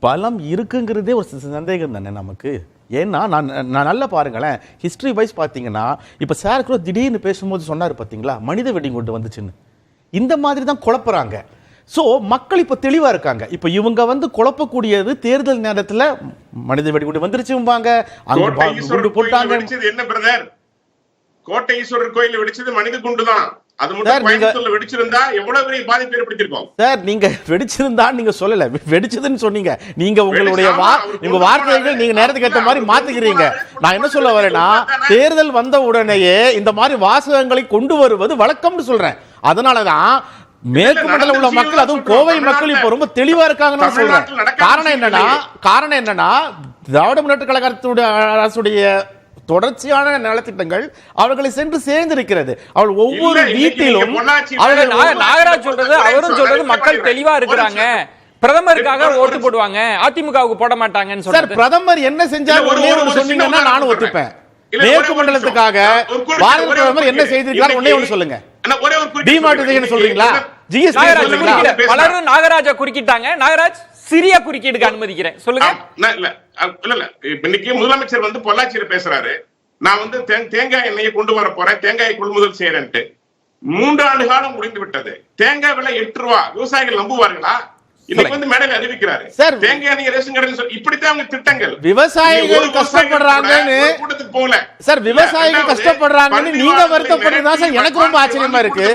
பலம் இருக்குங்கிறதே ஒரு சந்தேகம் தானே நமக்கு. ஏன்னா நான் நல்லா பாருங்களேன், ஹிஸ்டரி வைஸ் பார்த்தீங்கன்னா, இப்போ சார் கூட திடீர்னு பேசும்போது சொன்னார் பார்த்தீங்களா, மனித வெடிகுண்டு வந்துச்சுன்னு. இந்த மாதிரி தான் குழப்புறாங்க. ஸோ மக்கள் இப்போ தெளிவாக இருக்காங்க. இப்போ இவங்க குழப்பக்கூடியது தேர்தல் நேரத்தில் மனித வெடிகுண்டு வந்துருச்சும்பாங்க, அங்கே போட்டாங்க. என்ன பிரதர், கோட்டை ஈஸ்வரர் கோயில் வெடிச்சது மனித குண்டு தான். அது மட்டும் வெடிச்சிருந்தா எவ்வளவு பெரிய பாதிப்பு ஏற்படுத்திருக்கும் சார். நீங்க வெடிச்சிருந்தா நீங்க சொல்லல, வெடிச்சதுன்னு சொன்னீங்க. நீங்க உங்களுடைய வார்த்தைகள் நீங்க நேரத்துக்கு ஏற்ற மாதிரி மாத்திக்கிறீங்க. நான் என்ன சொல்ல வரேன்னா, தேர்தல் வந்த உடனேயே இந்த மாதிரி வாசகங்களை கொண்டு வருவது வழக்கம்னு சொல்றேன். அதனாலதான் மேற்கு மண்டலம் உள்ள மக்கள், அதுவும் கோவை மக்கள் இப்ப ரொம்ப தெளிவா இருக்காங்கன்னு சொல்றேன். காரணம் என்னன்னா திராவிட முன்னேற்ற கழகத்துடைய அரசுடைய தொடர்ச்சியான நலத்திட்டங்கள் அவர்களை சென்று சேர்ந்திருக்கிறது. அவள் ஒவ்வொரு வீட்டிலும் நாகராஜ் சொல்றது, அவரும் சொல்றது, மக்கள் தெளிவா இருக்கிறாங்க, பிரதமருக்காக ஓட்டு போடுவாங்க, அதிமுகவுக்கு போட மாட்டாங்கன்னு சொல்றாரு. பிரதமர் என்ன செஞ்சாரு சொன்னீங்கன்னா நானும் ஒத்துப்பேன். மேற்கு மண்டலத்துக்காக பாரத பிரதமர் என்ன செய்திருக்காரு ஒண்ணே ஒண்ணு சொல்லுங்க. டிமார்டிசேஷன் சொல்றீங்களா, ஜிஎஸ்டி பலரும் நாகராஜா குறுக்கிட்டாங்க. நாகராஜ் சிறிய குறுக்கீடுக்கு அனுமதிக்கிறேன், சொல்லுங்க. இன்னைக்கு முதலமைச்சர் பொள்ளாச்சியில பேசுறாரு, நான் தேங்காய் எண்ணெயை கொண்டு வர போறேன், தேங்காயை கொள்முதல் செய்யறேன்ட்டு. 3 ஆண்டு காலம் முடிந்து விட்டது. தேங்காய் விலை 8 ரூபா. விவசாயிகள் நம்புவார்களா? இன்னைக்கு மேடையில் அறிவிக்கிறாரு, தேங்காய் எண்ணெய் ரேஷன் கடையில் இப்படித்தான் அவங்க திட்டங்கள். விவசாயிகள் கஷ்டப்படுறாங்கன்னு கூட்டத்துக்கு போகல சார், விவசாயிகள் கஷ்டப்படுறாங்கன்னு நீங்க வருத்தப்படுறதா சார் எனக்கு ரொம்ப ஆச்சரியமா இருக்கு.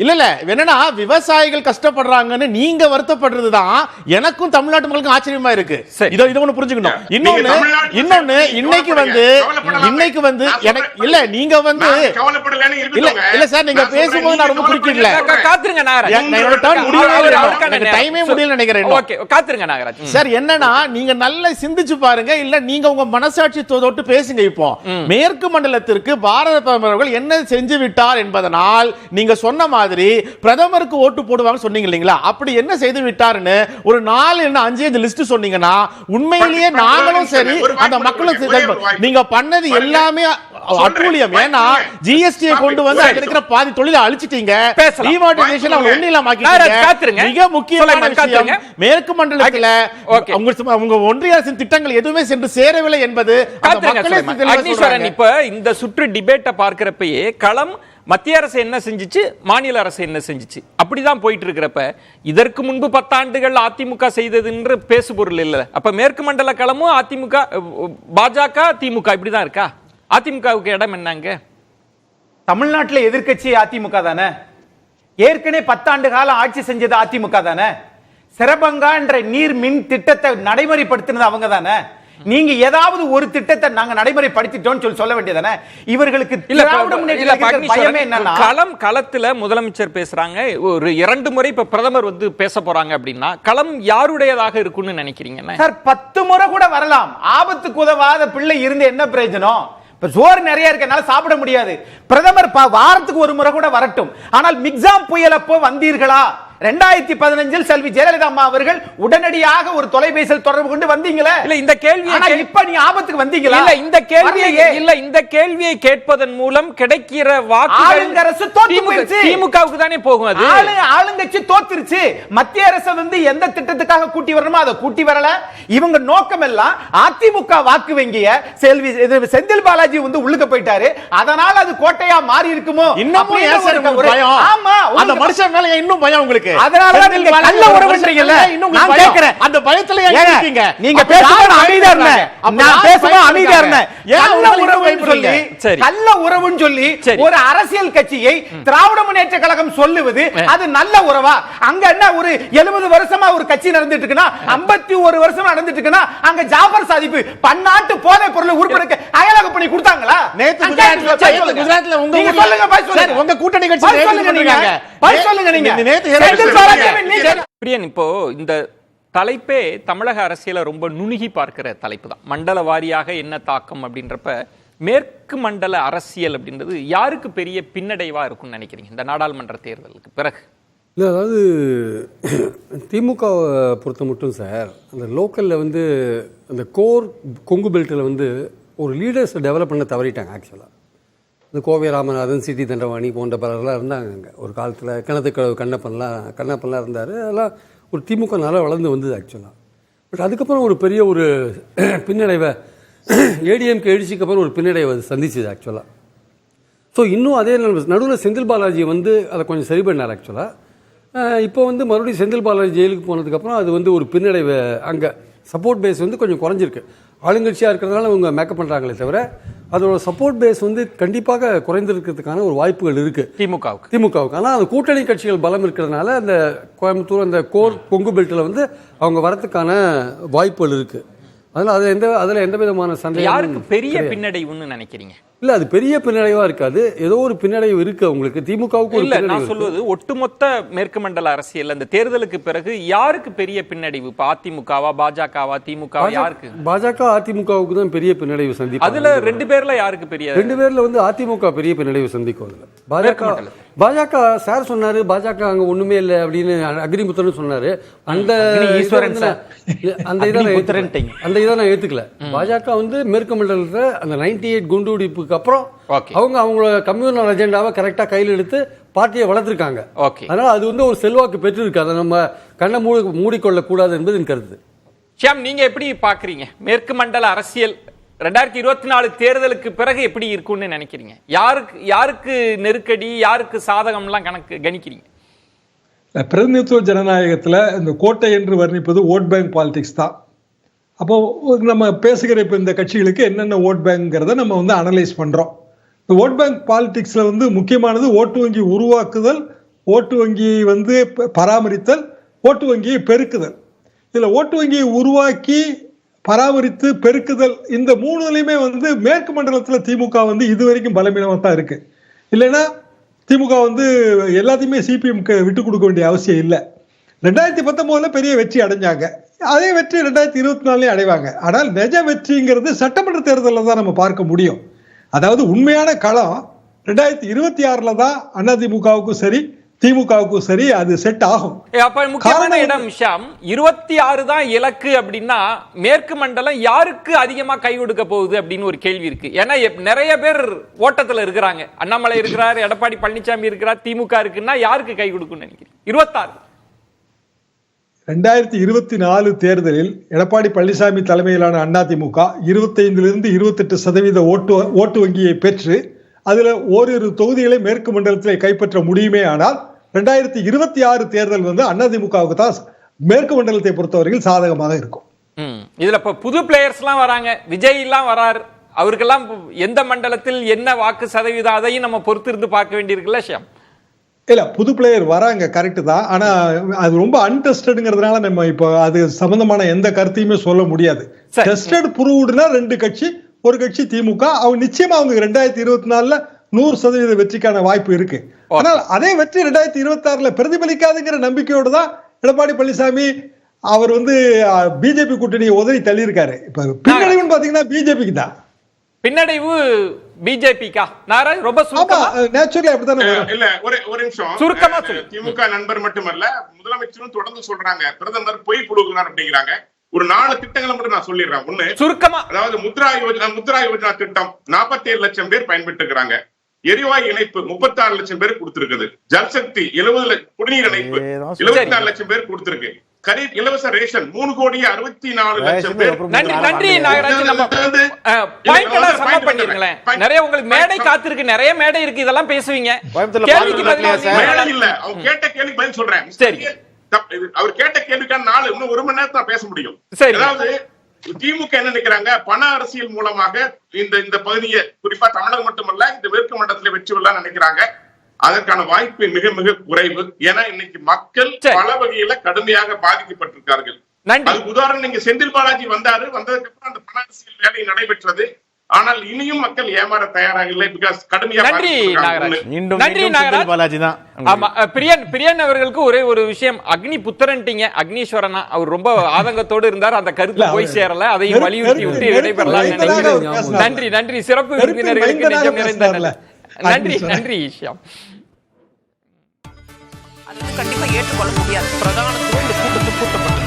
இல்ல என்னன்னா, விவசாயிகள் கஷ்டப்படுறாங்கன்னு நீங்க வருத்தப்படுறதுதான் எனக்கும் தமிழ்நாட்டு மக்களுக்கும் ஆச்சரியமா இருக்கு. இதை ஒண்ணு புரிஞ்சுக்கணும். இன்னொன்னு இன்னைக்கு எனக்கு இல்ல, நீங்க இல்ல சார், நீங்க பேசும்போது நான் ரொம்ப குறிக்கல. காத்துருங்க டைமே சார். என்னன்னா, நீங்க நல்லா சிந்திச்சு பாருங்க, இல்ல நீங்க உங்க மனசாட்சி தொட்டு பேசுங்க. இப்போ மேற்கு மண்டலத்திற்கு பாரத பிரதமர்கள் என்ன செஞ்சு விட்டார் என்பதனால் நீங்க சொன்ன மாதிரி பிரதமருக்கு ஓட்டு போடுவாங்க சொன்னீங்க இல்லீங்களா, அப்படி என்ன செய்து விட்டாருன்னு ஒரு 4 இல்ல 5 லிஸ்ட் சொன்னீங்கன்னா உண்மையிலேயே நாங்களும் சரி அந்த மக்களும் நீங்க பண்ணது எல்லாமே அட்டூழியம். ஏன்னா ஜிஎஸ்டியை கொண்டு வந்து அங்க இருக்கிற பாதி தொழிலை அழிச்சிட்டீங்க, டிமானிட்டைசேஷன் அவங்க ஒண்ணு இல்லாம ஆக்கிட்டீங்க. மிக முக்கியமான விஷயம், மேற்கு மண்டலத்துல உங்க ஒன்றிய அரசின் திட்டங்கள் எதுவுமே சென்று சேரவில்லை என்பது இப்ப இந்த சுற்று டிபேட்டை பார்க்கிறப்பயே களம் மத்திய அரசு என்ன செஞ்சிச்சு, மாநில அரசு என்ன செஞ்சிச்சு, அப்படிதான் போயிட்டு இருக்கிறப்ப இதற்கு முன்பு 10 ஆண்டுகள் அதிமுக செய்தது என்று பேசுபொருள் இல்ல. அப்ப மேற்கு மண்டல களமும் அதிமுக, பாஜக, திமுக இப்படிதான் இருக்கா? அதிமுகவுக்கு இடம் என்னங்க? தமிழ்நாட்டில் எதிர்க்கட்சி அதிமுக தானே. ஏற்கனவே 10 ஆண்டு காலம் ஆட்சி செஞ்சது அதிமுக தானே. சிறபங்கா என்ற நீர் மின் திட்டத்தை நடைமுறைப்படுத்தினது அவங்க தானே. நீங்க ஏதாவது ஒரு திட்டத்தை நாங்க நடைமுறைப்படுத்திட்டோம் சொல்லி சொல்ல வேண்டியதானே. இவர்களுக்கு பயமே என்னன்னா, களத்துல முதலமைச்சர் பேசுறாங்க, ஒரு 2 முறை இப்ப பிரதமர் வந்து பேச போறாங்க அப்படின்னா களம் யாருடையதாக இருக்கும்னு நினைக்கிறீங்க? சார் 10 முறை கூட வரலாம். ஆபத்துக்கு உதவாத பிள்ளை இருந்து என்ன பிரயோஜனம்? சோறு நிறைய இருக்கனால சாப்பிட முடியாது. பிரதமர் வாரத்துக்கு ஒரு முறை கூட வரட்டும். ஆனால் மிக்ஸாம் புயல் அப்போ வந்தீர்களா? 2015 செல்வி ஜெயலலிதா அம்மா அவர்கள் உடனடியாக ஒரு தொலைபேசியில் தொடர்பு கொண்டு வந்தீங்களே. இல்ல இந்த கேள்வி, இப்ப நீ ஆபத்துக்கு வந்தீங்களா? இந்த கேள்வியை கேட்பதன் மூலம் கிடைக்கிற வாக்குகள் அரசு தோத்து போயிடுச்சு, திமுகவுக்கு தானே போகும். அது ஆளுங்கட்சி தோத்துருச்சு. மத்திய அரசு வந்து எந்த திட்டத்துக்காக கூட்டி வரணுமோ அதை கூட்டி வரல. இவங்க நோக்கம் எல்லாம் அதிமுக வாக்கு வங்கிய செல்வி செந்தில் பாலாஜி வந்து உள்ளுக்க போயிட்டாரு, அதனால அது கோட்டையா மாறி இருக்குமோ? இன்னமும் பயம். ஆமா, அந்த மனுஷன் மேல இன்னும் பயம் உங்களுக்கு. அதனாலதான் நீங்க கள்ள உறவுன்றீங்கல்ல. நான் கேக்குறேன், அந்த பயத்துல ஏன் இருக்கீங்க? நீங்க பேசும்போது அமைதியா இருங்க, நான் பேசும்போது அமைதியா இருங்க. கள்ள உறவுன்னு சொல்லி, கள்ள உறவுன்னு சொல்லி ஒரு அரசியல் கட்சியை திராவிட முன்னேற்ற கழகம் சொல்லுவது அது நல்ல உறவா? அங்க என்ன ஒரு 70 வருஷமா ஒரு கட்சி நடந்துட்டு இருக்குன்னா, 51 வருஷம் நடந்துட்டு இருக்குன்னா, அங்க ஜாஃபர் சாதிப்பு பன்னாட்டு போதைப் பொருளை உருப்படிக்க அயலாக பண்ணி கொடுத்தாங்களா? நேத்து குஜராத்ல உங்க கூட்டணி கட்சி சொல்லுங்க நீங்க. பிரியன், இப்போ இந்த தலைப்பே தமிழக அரசியலை ரொம்ப நுணுகி பார்க்கிற தலைப்பு தான். மண்டல வாரியாக என்ன தாக்கம் அப்படின்றப்ப மேற்கு மண்டல அரசியல் அப்படின்றது யாருக்கு பெரிய பின்னடைவா இருக்கும்னு நினைக்கிறீங்க இந்த நாடாளுமன்ற தேர்தலுக்கு பிறகு? இல்லை, அதாவது திமுகவை பொறுத்த மட்டும் சார், அந்த லோக்கலில் வந்து அந்த கோர் கொங்கு பெல்ட்டில் வந்து ஒரு லீடர்ஸை டெவலப் பண்ண தவறிட்டாங்க. ஆக்சுவலாக இந்த கோவை ராமநாதன், சிட்டி தண்டவாணி போன்ற பலர்லாம் இருந்தாங்க அங்கே ஒரு காலத்தில். கிணத்துக்கடவு கண்ணப்பன்லாம் இருந்தார். அதெல்லாம் ஒரு திமுக நல்லா வளர்ந்து வந்தது ஆக்சுவலாக. பட் அதுக்கப்புறம் ஒரு பெரிய ஒரு பின்னடைவை ஏடிஎம்கே எழுச்சிக்கு அப்புறம் ஒரு பின்னடைவை சந்திச்சுது ஆக்சுவலாக. ஸோ இன்னும் அதே நடுவில் செந்தில் பாலாஜி வந்து அதை கொஞ்சம் சரி பண்ணார் ஆக்சுவலாக. இப்போ வந்து மறுபடியும் செந்தில் பாலாஜி ஜெயிலுக்கு போனதுக்கப்புறம் அது வந்து ஒரு பின்னடைவை, அங்கே சப்போர்ட் பேஸ் வந்து கொஞ்சம் குறைஞ்சிருக்கு. ஆளுங்கட்சியாக இருக்கிறதுனால அவங்க மேக்கப் பண்ணுறாங்களே தவிர அதோட சப்போர்ட் பேஸ் வந்து கண்டிப்பாக குறைந்திருக்கிறதுக்கான ஒரு வாய்ப்புகள் இருக்குது திமுகவுக்கு. ஆனால் அந்த கூட்டணி கட்சிகள் பலம் இருக்கிறதுனால அந்த கோயம்புத்தூர் அந்த கோர் கொங்கு பெல்ட்டில் வந்து அவங்க வரத்துக்கான வாய்ப்புகள் இருக்குது. அதில் எந்த விதமான சந்தேகம். யாருக்கு பெரிய பின்னடைவுன்னு நினைக்கிறீங்க? இல்ல, அது பெரிய பின்னடைவா இருக்காது. ஏதோ ஒரு பின்னடைவு இருக்கு அவங்களுக்கு, திமுகவுக்கு. இல்ல, நான் சொல்வது ஒட்டுமொத்த மேற்கு மண்டல அரசியல் அந்த தேர்தலுக்கு பிறகு யாருக்கு பெரிய பின்னடைவு? அதிமுகவா, பாஜகவா, திமுக? யாருக்கு? பாஜக அதிமுகவுக்கு தான் பெரிய பின்னடைவு சந்திக்கும். அதுல 2 பேர்ல யாருக்கு பெரிய? 2 பேர்ல வந்து அதிமுக பெரிய பின்னடைவு சந்திக்கும். பாஜக சார் சொன்னாரு, பாஜக அங்க ஒண்ணுமே இல்லை அப்படின்னு அக்னிமுத்தன் சொன்னாரு. அந்த இதை நான் ஏத்துக்கல. பாஜக வந்து மேற்கு மண்டலத்துல அந்த 98 குண்டுவெடிப்புக்கு அப்புறம் அவங்களோட கம்யூனல் அஜெண்டாவை கரெக்டா கையில் எடுத்து பார்ட்டியை வளர்த்திருக்காங்க. அதனால அது வந்து ஒரு செல்வாக்கு பெற்றிருக்கு. அதை நம்ம கண்ணை மூடிக்கொள்ள கூடாது என்பது என் கருத்து. ஷியாம், நீங்க எப்படி பாக்குறீங்க மேற்கு மண்டல அரசியல் 2024 தேர்தலுக்கு பிறகு எப்படி இருக்கும்னு நினைக்கிறீங்க? யாருக்கு நெருக்கடி, யாருக்கு சாதகம்லாம் கணிக்கிறீங்க? பிரதிநிதித்துவ ஜனநாயகத்துல இந்த கோட்டை என்று வர்ணிப்பது ஓட் பேங்க் பாலிடிக்ஸ் தான். அப்போ நம்ம பேசுகிற இப்போ இந்த கட்சிகளுக்கு என்னென்ன ஓட் பேங்க்ங்கிறத நம்ம வந்து அனலைஸ் பண்றோம். இந்த ஓட் பேங்க் பாலிடிக்ஸ்ல வந்து முக்கியமானது ஓட்டு வங்கி உருவாக்குதல், ஓட்டு வங்கியை வந்து பராமரித்தல், ஓட்டு வங்கியை பெருக்குதல். இதுல ஓட்டு வங்கியை உருவாக்கி பராமரித்து பெருக்குதல், இந்த 3லையுமே வந்து மேற்கு மண்டலத்துல திமுக வந்து இதுவரைக்கும் பலவீனமாக தான் இருக்கு. இல்லைன்னா திமுக வந்து எல்லாத்தையுமே சிபிஎம்க்கு விட்டு கொடுக்க வேண்டிய அவசியம் இல்லை. 2019 பெரிய வெற்றி அடைஞ்சாங்க, அதே வெற்றி 2024 அடைவாங்க. ஆனால் நிஜ வெற்றிங்கிறது சட்டமன்ற தேர்தலில் தான் நம்ம பார்க்க முடியும். அதாவது உண்மையான களம் 2026 தான் அதிமுகவுக்கும் சரி திமுகவுக்கும் சரி அது செட் ஆகும். அப்ப முக்கியமான இடம் ஷாம், 26 தான் இலக்கு அப்படின்னா மேற்கு மண்டலம் யாருக்கு அதிகமா கை கொடுக்க போகுது அப்படின்னு ஒரு கேள்வி இருக்கு. ஏன்னா நிறைய பேர் ஓட்டத்துல இருக்கிறாங்க. அண்ணாமலை இருக்கிறார், எடப்பாடி பழனிசாமி இருக்கிறார், திமுக இருக்குன்னா யாருக்கு கை கொடுக்கும்னு நினைக்கிறேன்? 26 2024 தேர்தலில் எடப்பாடி பழனிசாமி தலைமையிலான அதிமுக 25% 28% ஓட்டு வங்கியை பெற்று அதுல ஓரிரு தொகுதிகளை மேற்கு மண்டலத்தில் கைப்பற்ற முடியுமே. ஆனால் 2026 தேர்தல் வந்து அதிமுகவுக்கு தான் மேற்கு மண்டலத்தை பொறுத்தவரையில் சாதகமாக இருக்கும். இதுல இப்ப புது பிளேயர்ஸ் எல்லாம் வராங்க, விஜய் எல்லாம் வரார், அவருக்கெல்லாம் எந்த மண்டலத்தில் என்ன வாக்கு சதவீதம் அதையும் நம்ம பொறுத்து இருந்து பார்க்க வேண்டியிருக்குல்ல ஷியாம்? இல்ல, புது பிளேயர் வராங்க, கரெக்ட் தான். ஆனா அது ரொம்ப அன்டெஸ்டட்ங்கிறதுனால நம்ம இப்போ அது சம்பந்தமான எந்த கருத்தையுமே சொல்ல முடியாது. டெஸ்டட் ப்ரூவ்டுனா 2 கட்சி, ஒரு கட்சி திமுக, அவங்க நிச்சயமா அவங்க 2024 100% வெற்றிக்கான வாய்ப்பு இருக்கு. ஆனால் அதே வெற்றி 2026 பிரதிபலிக்காதுங்கிற நம்பிக்கையோடு தான் எடப்பாடி பழனிசாமி அவர் வந்து பிஜேபி கூட்டணியை உதறி தள்ளி இருக்காரு. இப்ப பின்னடைவுன்னு பாத்தீங்கன்னா பிஜேபிக்கு தான். பின்னடைவு பிஜேபிக்கா? நாராஜ் ரொம்ப சுருக்கமா நேச்சுரலி அப்படித்தானே. இல்ல ஒரு நிமிஷம் சுருக்கமா திமுக நண்பர் மட்டுமல்ல முதலமைச்சரும் தொடர்ந்து சொல்றாங்க பிரதமர் பொய் புழுகுனார் அப்படிங்கிறாங்க. ஒரு 4 திட்டங்களை மட்டும் நான் சொல்லிடுறேன். ஒண்ணு சுருக்கமா, அதாவது முத்ரா யோஜனா திட்டம் 47 லட்சம் பேர் பயன்பெற்று இருக்காங்க. எரிவாயு இணைப்பு 36 லட்சம் பேர் கொடுத்திருக்குது. ஜல்சக்தி 70 குடிநீர் இணைப்பு 74 லட்சம் பேர் கொடுத்திருக்கு. கரீப் இலவச ரேஷன் 3,64 லட்சம் பேர். நன்றி நாகராஜ். நம்ம பாயிண்ட் சம பண்ணிருங்களேன். நிறைய உங்களுக்கு மேடை காத்திருக்கு, நிறைய மேடை இருக்கு, இதெல்லாம் பேசுவீங்க. கேள்விக்கு பதிலா மேடை இல்ல, அவங்க கேட்ட கேள்வி பதில் சொல்றேன். சரி, அவர் கேட்ட கேள்விக்கான 1 மணி நேரத்துல பேச முடியும். அதாவது திமுக என்ன நினைக்கிறாங்க, பண அரசியல் மூலமாக இந்த பகுதியை குறிப்பா தமிழகம் மட்டுமல்ல இந்த மேற்கு மண்டலத்தில் வெற்றி பெறலாம் நினைக்கிறாங்க. அதற்கான வாய்ப்பு மிக மிக குறைவு. ஏன்னா இன்னைக்கு மக்கள் பல வகையில கடுமையாக பாதிக்கப்பட்டிருக்கார்கள். அதுக்கு உதாரணம் நீங்க செந்தில் பாலாஜி வந்ததுக்கு அப்புறம் அந்த பண அரசியல் வேலை நடைபெற்றது. ஆனால் இனியும் மக்கள் ஏமாற தயாராக இல்லை. பிகாஸ் கடுமையாக. நன்றி நாகராஜ். ஆமா, பிரியன் அவர்களுக்கு ஒரே ஒரு விஷயம், அக்னி புத்திரன்ட்டீங்க, அக்னீஸ்வரனா அவர் ரொம்ப ஆதங்கத்தோடு இருந்தார். அந்த கருத்து போய் சேரல, அதையும் வலியுறுத்தி விட்டு விடைபெறலாம். நன்றி சிறப்பு விருந்தினர்களுக்கு நெஞ்சம் நிறைந்த நன்றி ஷியாம். அது கண்டிப்பா ஏற்றுக்கொள்ள முடியாது. பிரதான கூட்டப்பட்டு